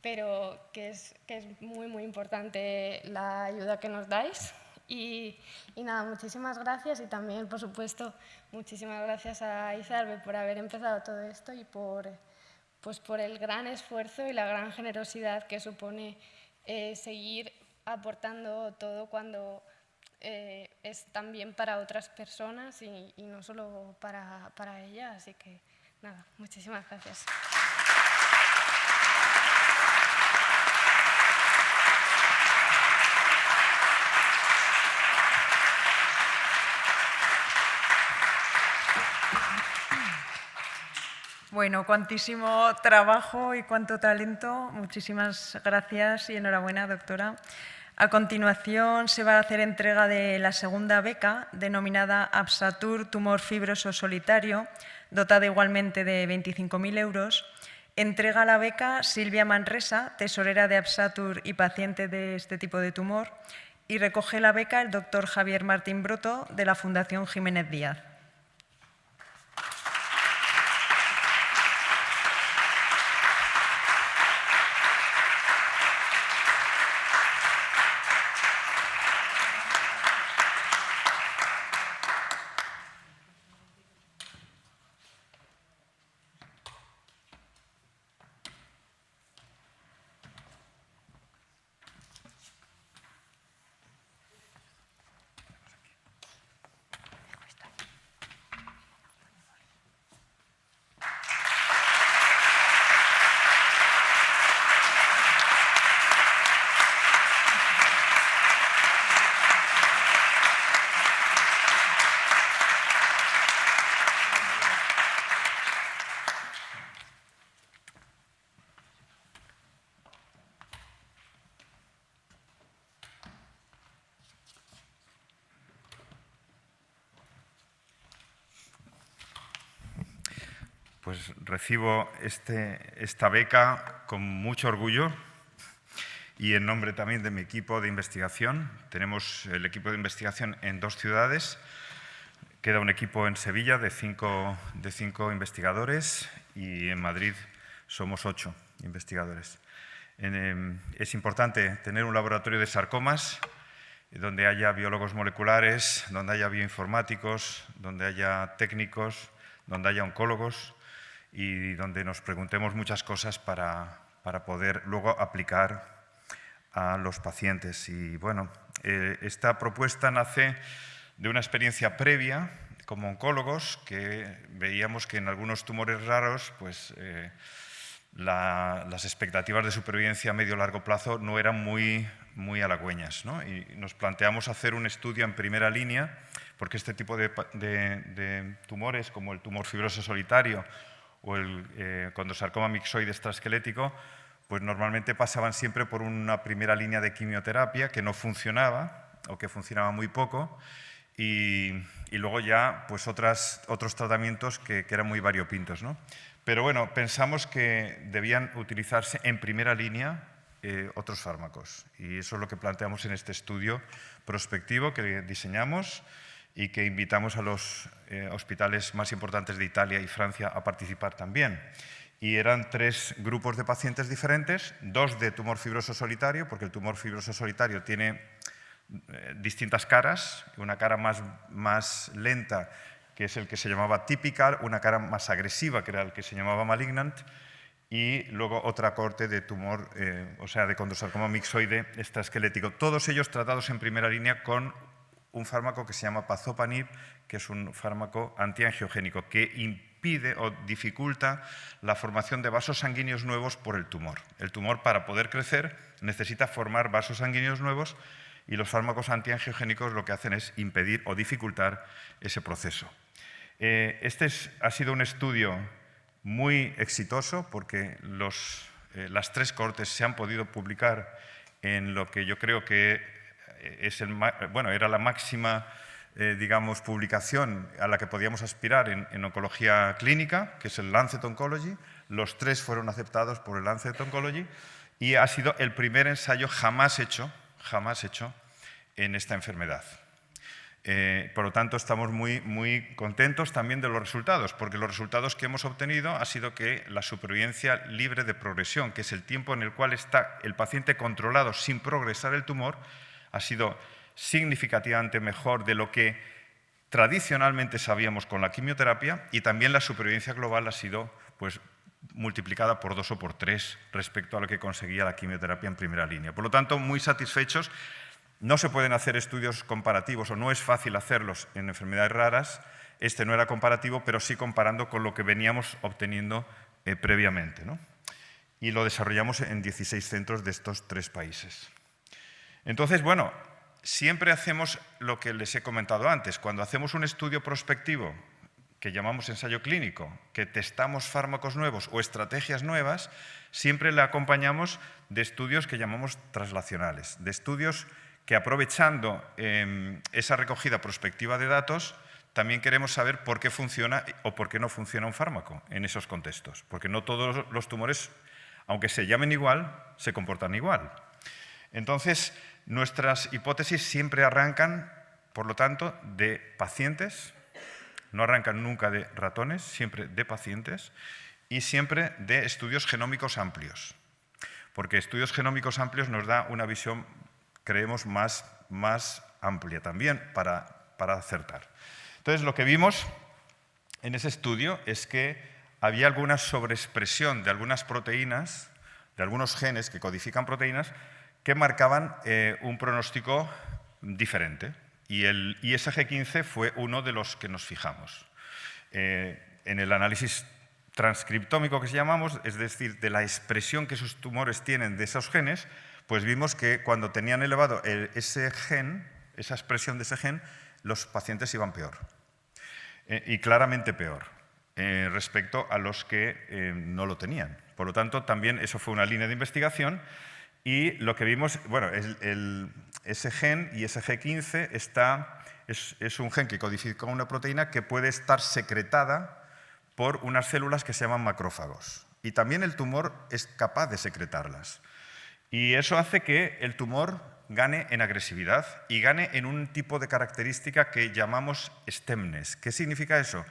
pero que es muy, muy importante la ayuda que nos dais. Y nada, muchísimas gracias y también, por supuesto, muchísimas gracias a Izarbe por haber empezado todo esto y por el gran esfuerzo y la gran generosidad que supone seguir aportando todo cuando es también para otras personas y no solo para ella. Así que nada, muchísimas gracias. Bueno, cuantísimo trabajo y cuánto talento. Muchísimas gracias y enhorabuena, doctora. A continuación se va a hacer entrega de la segunda beca, denominada Absatur Tumor Fibroso Solitario, dotada igualmente de 25.000 euros. Entrega la beca Silvia Manresa, tesorera de Absatur y paciente de este tipo de tumor, y recoge la beca el doctor Javier Martín Broto, de la Fundación Jiménez Díaz. Pues recibo esta beca con mucho orgullo y en nombre también de mi equipo de investigación. Tenemos el equipo de investigación en 2 ciudades. Queda un equipo en Sevilla de 5 investigadores y en Madrid somos 8 investigadores. Es importante tener un laboratorio de sarcomas donde haya biólogos moleculares, donde haya bioinformáticos, donde haya técnicos, donde haya oncólogos y donde nos preguntemos muchas cosas para poder luego aplicar a los pacientes. Y bueno, esta propuesta nace de una experiencia previa como oncólogos, que veíamos que en algunos tumores raros pues, las expectativas de supervivencia a medio largo plazo no eran muy halagüeñas, ¿no? Y nos planteamos hacer un estudio en primera línea, porque este tipo de tumores, como el tumor fibroso solitario o el condrosarcoma mixoide extraesquelético, pues normalmente pasaban siempre por una primera línea de quimioterapia que no funcionaba o que funcionaba muy poco y luego ya pues otros tratamientos que eran muy variopintos, ¿no? Pero bueno, pensamos que debían utilizarse en primera línea otros fármacos y eso es lo que planteamos en este estudio prospectivo que diseñamos y que invitamos a los hospitales más importantes de Italia y Francia a participar también. Y eran 3 grupos de pacientes diferentes, 2 de tumor fibroso solitario, porque el tumor fibroso solitario tiene distintas caras, una cara más lenta, que es el que se llamaba typical, una cara más agresiva, que era el que se llamaba malignant, y luego otra corte de tumor, o sea, de condrosarcoma mixoide extraesquelético. Todos ellos tratados en primera línea con un fármaco que se llama pazopanib, que es un fármaco antiangiogénico, que impide o dificulta la formación de vasos sanguíneos nuevos por el tumor. El tumor, para poder crecer, necesita formar vasos sanguíneos nuevos y los fármacos antiangiogénicos lo que hacen es impedir o dificultar ese proceso. Este ha sido un estudio muy exitoso porque las 3 cortes se han podido publicar en lo que yo creo que era la máxima digamos, publicación a la que podíamos aspirar en oncología clínica, que es el Lancet Oncology. Los 3 fueron aceptados por el Lancet Oncology y ha sido el primer ensayo jamás hecho en esta enfermedad. Por lo tanto, estamos muy contentos también de los resultados, porque los resultados que hemos obtenido ha sido que la supervivencia libre de progresión, que es el tiempo en el cual está el paciente controlado sin progresar el tumor, ha sido significativamente mejor de lo que tradicionalmente sabíamos con la quimioterapia, y también la supervivencia global ha sido pues, multiplicada por 2 o por 3 respecto a lo que conseguía la quimioterapia en primera línea. Por lo tanto, muy satisfechos. No se pueden hacer estudios comparativos o no es fácil hacerlos en enfermedades raras. Este no era comparativo, pero sí comparando con lo que veníamos obteniendo previamente, ¿no? Y lo desarrollamos en 16 centros de estos 3 países. Entonces, bueno, siempre hacemos lo que les he comentado antes. Cuando hacemos un estudio prospectivo, que llamamos ensayo clínico, que testamos fármacos nuevos o estrategias nuevas, siempre le acompañamos de estudios que llamamos translacionales, de estudios que aprovechando esa recogida prospectiva de datos, también queremos saber por qué funciona o por qué no funciona un fármaco en esos contextos, porque no todos los tumores, aunque se llamen igual, se comportan igual. Entonces, nuestras hipótesis siempre arrancan, por lo tanto, de pacientes, no arrancan nunca de ratones, siempre de pacientes, y siempre de estudios genómicos amplios, porque estudios genómicos amplios nos da una visión, creemos, más amplia también para acertar. Entonces, lo que vimos en ese estudio es que había alguna sobreexpresión de algunas proteínas, de algunos genes que codifican proteínas, que marcaban un pronóstico diferente. Y el ISG15 fue uno de los que nos fijamos. En el análisis transcriptómico que llamamos, es decir, de la expresión que esos tumores tienen de esos genes, pues vimos que cuando tenían elevado ese gen, esa expresión de ese gen, los pacientes iban peor. Y claramente peor respecto a los que no lo tenían. Por lo tanto, también eso fue una línea de investigación. Y lo que vimos, bueno, ese gen, ISG15, es un gen que codifica una proteína que puede estar secretada por unas células que se llaman macrófagos. Y también el tumor es capaz de secretarlas. Y eso hace que el tumor gane en agresividad y gane en un tipo de característica que llamamos stemness. ¿Qué significa eso?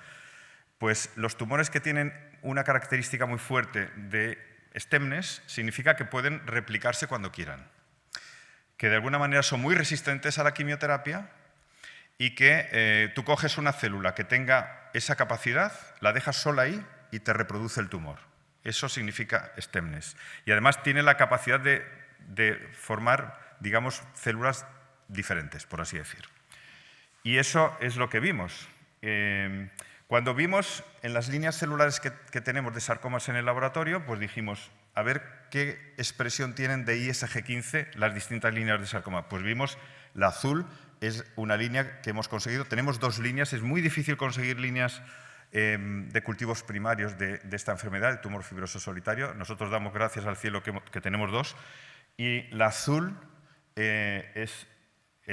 Pues los tumores que tienen una característica muy fuerte de stemness significa que pueden replicarse cuando quieran, que de alguna manera son muy resistentes a la quimioterapia y que tú coges una célula que tenga esa capacidad, la dejas sola ahí y te reproduce el tumor. Eso significa stemness. Y además tiene la capacidad de formar, digamos, células diferentes, por así decir. Y eso es lo que vimos. Cuando vimos en las líneas celulares que tenemos de sarcomas en el laboratorio, pues dijimos, a ver qué expresión tienen de ISG15 las distintas líneas de sarcoma. Pues vimos la azul, es una línea que hemos conseguido. Tenemos 2 líneas, es muy difícil conseguir líneas de cultivos primarios de esta enfermedad, el tumor fibroso solitario. Nosotros damos gracias al cielo que tenemos 2. Y la azul es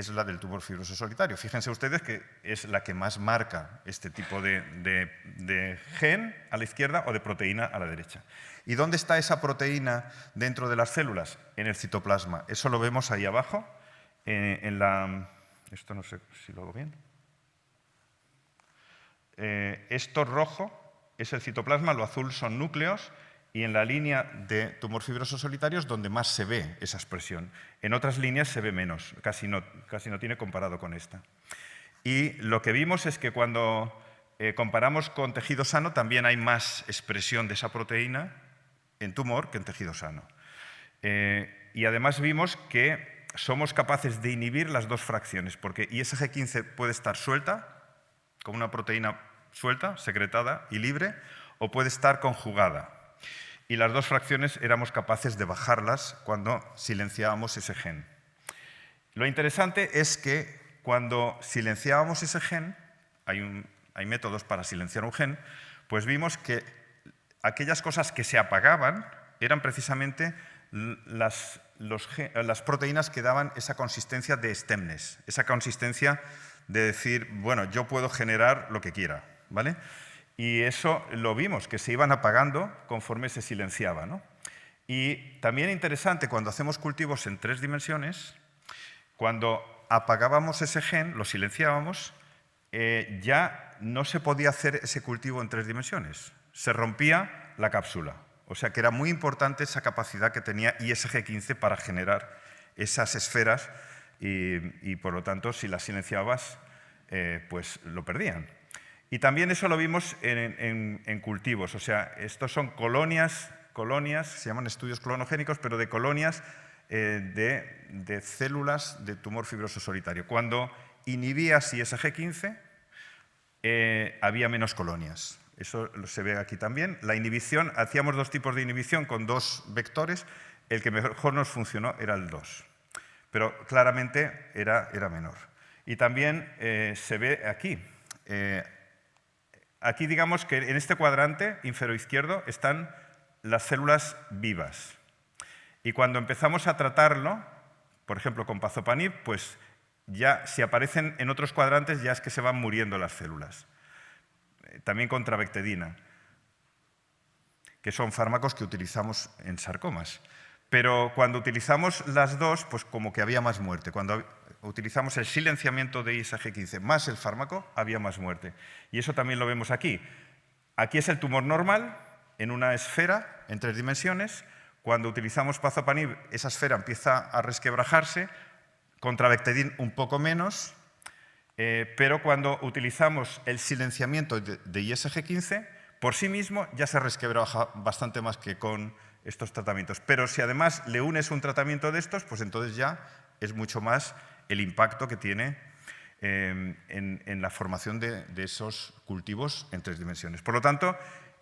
la del tumor fibroso solitario. Fíjense ustedes que es la que más marca este tipo de gen a la izquierda o de proteína a la derecha. ¿Y dónde está esa proteína dentro de las células? En el citoplasma. Eso lo vemos ahí abajo. Esto no sé si lo hago bien. esto rojo es el citoplasma, lo azul son núcleos, y en la línea de tumor fibroso solitario es donde más se ve esa expresión. En otras líneas se ve menos, casi no tiene comparado con esta. Y lo que vimos es que cuando comparamos con tejido sano también hay más expresión de esa proteína en tumor que en tejido sano. Y además vimos que somos capaces de inhibir las dos fracciones, porque ISG15 puede estar suelta, como una proteína suelta, secretada y libre, o puede estar conjugada. Y las dos fracciones éramos capaces de bajarlas cuando silenciábamos ese gen. Lo interesante es que cuando silenciábamos ese gen, hay métodos para silenciar un gen, pues vimos que aquellas cosas que se apagaban eran precisamente las proteínas que daban esa consistencia de stemness, esa consistencia de decir, bueno, yo puedo generar lo que quiera, ¿vale? Y eso lo vimos, que se iban apagando conforme se silenciaba, ¿no? Y también interesante, cuando hacemos cultivos en 3 dimensiones, cuando apagábamos ese gen, lo silenciábamos, ya no se podía hacer ese cultivo en 3 dimensiones. Se rompía la cápsula. O sea que era muy importante esa capacidad que tenía ISG15 para generar esas esferas y por lo tanto, si las silenciabas, pues lo perdían. Y también eso lo vimos en cultivos. O sea, estos son colonias, se llaman estudios clonogénicos, pero de colonias de células de tumor fibroso solitario. Cuando inhibías ISG15, había menos colonias. Eso se ve aquí también. La inhibición, hacíamos 2 tipos de inhibición con 2 vectores. El que mejor nos funcionó era el 2, pero claramente era menor. Y también se ve aquí. Aquí digamos que en este cuadrante inferior-izquierdo están las células vivas. Y cuando empezamos a tratarlo, por ejemplo con pazopanib, pues ya si aparecen en otros cuadrantes ya es que se van muriendo las células. También con trabectedina, que son fármacos que utilizamos en sarcomas. Pero cuando utilizamos las dos, pues como que había más muerte. Cuando utilizamos el silenciamiento de ISG15 más el fármaco, había más muerte. Y eso también lo vemos aquí. Aquí es el tumor normal, en una esfera, en 3 dimensiones. Cuando utilizamos pazopanib, esa esfera empieza a resquebrajarse, con trabectedin un poco menos, pero cuando utilizamos el silenciamiento de ISG15, por sí mismo ya se resquebraja bastante más que con estos tratamientos. Pero si además le unes un tratamiento de estos, pues entonces ya es mucho más el impacto que tiene en la formación de esos cultivos en 3 dimensiones. Por lo tanto,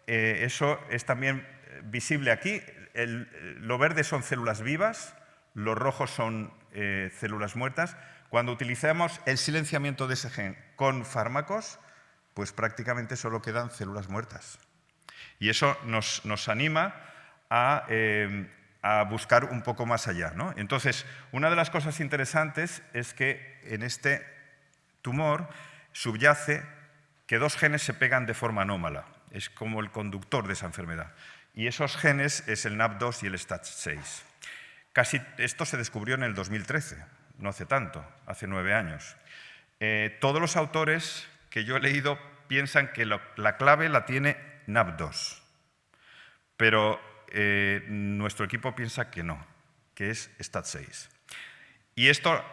eso es también visible aquí. Lo verde son células vivas, los rojos son células muertas. Cuando utilizamos el silenciamiento de ese gen con fármacos, pues prácticamente solo quedan células muertas. Y eso nos anima a buscar un poco más allá, ¿no? Entonces, una de las cosas interesantes es que en este tumor subyace que 2 genes se pegan de forma anómala. Es como el conductor de esa enfermedad. Y esos genes es el NAP2 y el STAT6. Esto se descubrió en el 2013, no hace tanto, hace 9 años. Todos los autores que yo he leído piensan que la clave la tiene NAP2, pero nuestro equipo piensa que no, que es STAT6. Y esto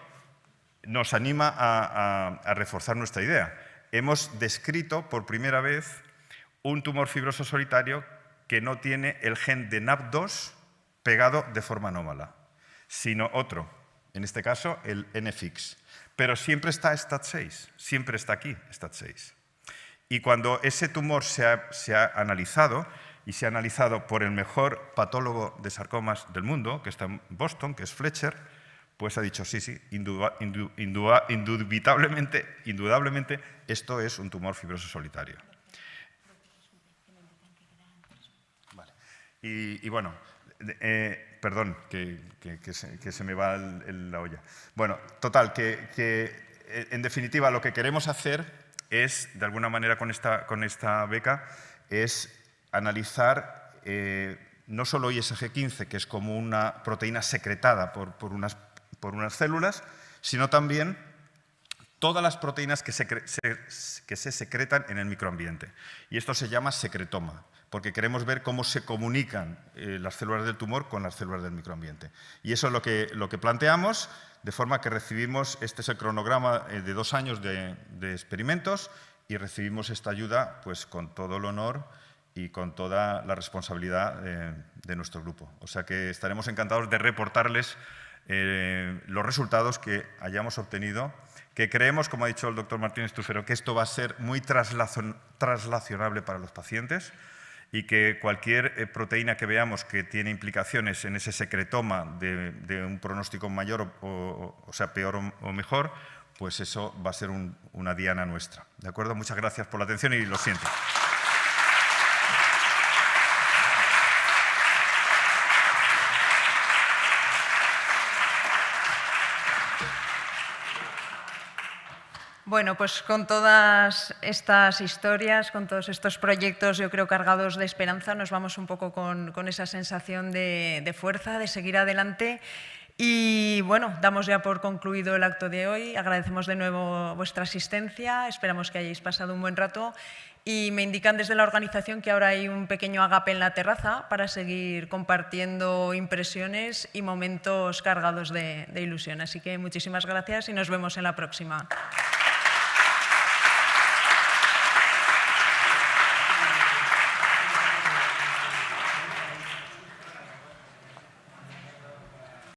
nos anima a reforzar nuestra idea. Hemos descrito por primera vez un tumor fibroso solitario que no tiene el gen de NAP2 pegado de forma anómala, sino otro, en este caso el NFX. Pero siempre está STAT6, siempre está aquí STAT6. Y cuando ese tumor se ha analizado, y se ha analizado por el mejor patólogo de sarcomas del mundo, que está en Boston, que es Fletcher, pues ha dicho, sí, indudablemente, esto es un tumor fibroso solitario. Vale. Y bueno, perdón, que se me va la olla. Bueno, total, que en definitiva lo que queremos hacer es, de alguna manera con esta beca, es analizar no solo ISG15, que es como una proteína secretada por unas células, sino también todas las proteínas que se secretan en el microambiente. Y esto se llama secretoma, porque queremos ver cómo se comunican las células del tumor con las células del microambiente. Y eso es lo que planteamos, de forma que recibimos, este es el cronograma de 2 años de experimentos, y recibimos esta ayuda pues, con todo el honor y con toda la responsabilidad de nuestro grupo. O sea que estaremos encantados de reportarles los resultados que hayamos obtenido, que creemos, como ha dicho el doctor Martínez Trufero, que esto va a ser muy traslacionable para los pacientes y que cualquier proteína que veamos que tiene implicaciones en ese secretoma de un pronóstico mayor o sea, peor o mejor, pues eso va a ser una diana nuestra. ¿De acuerdo? Muchas gracias por la atención y lo siento. Bueno, pues con todas estas historias, con todos estos proyectos, yo creo cargados de esperanza, nos vamos un poco con esa sensación de fuerza, de seguir adelante. Y bueno, damos ya por concluido el acto de hoy. Agradecemos de nuevo vuestra asistencia, esperamos que hayáis pasado un buen rato. Y me indican desde la organización que ahora hay un pequeño agape en la terraza para seguir compartiendo impresiones y momentos cargados de ilusión. Así que muchísimas gracias y nos vemos en la próxima.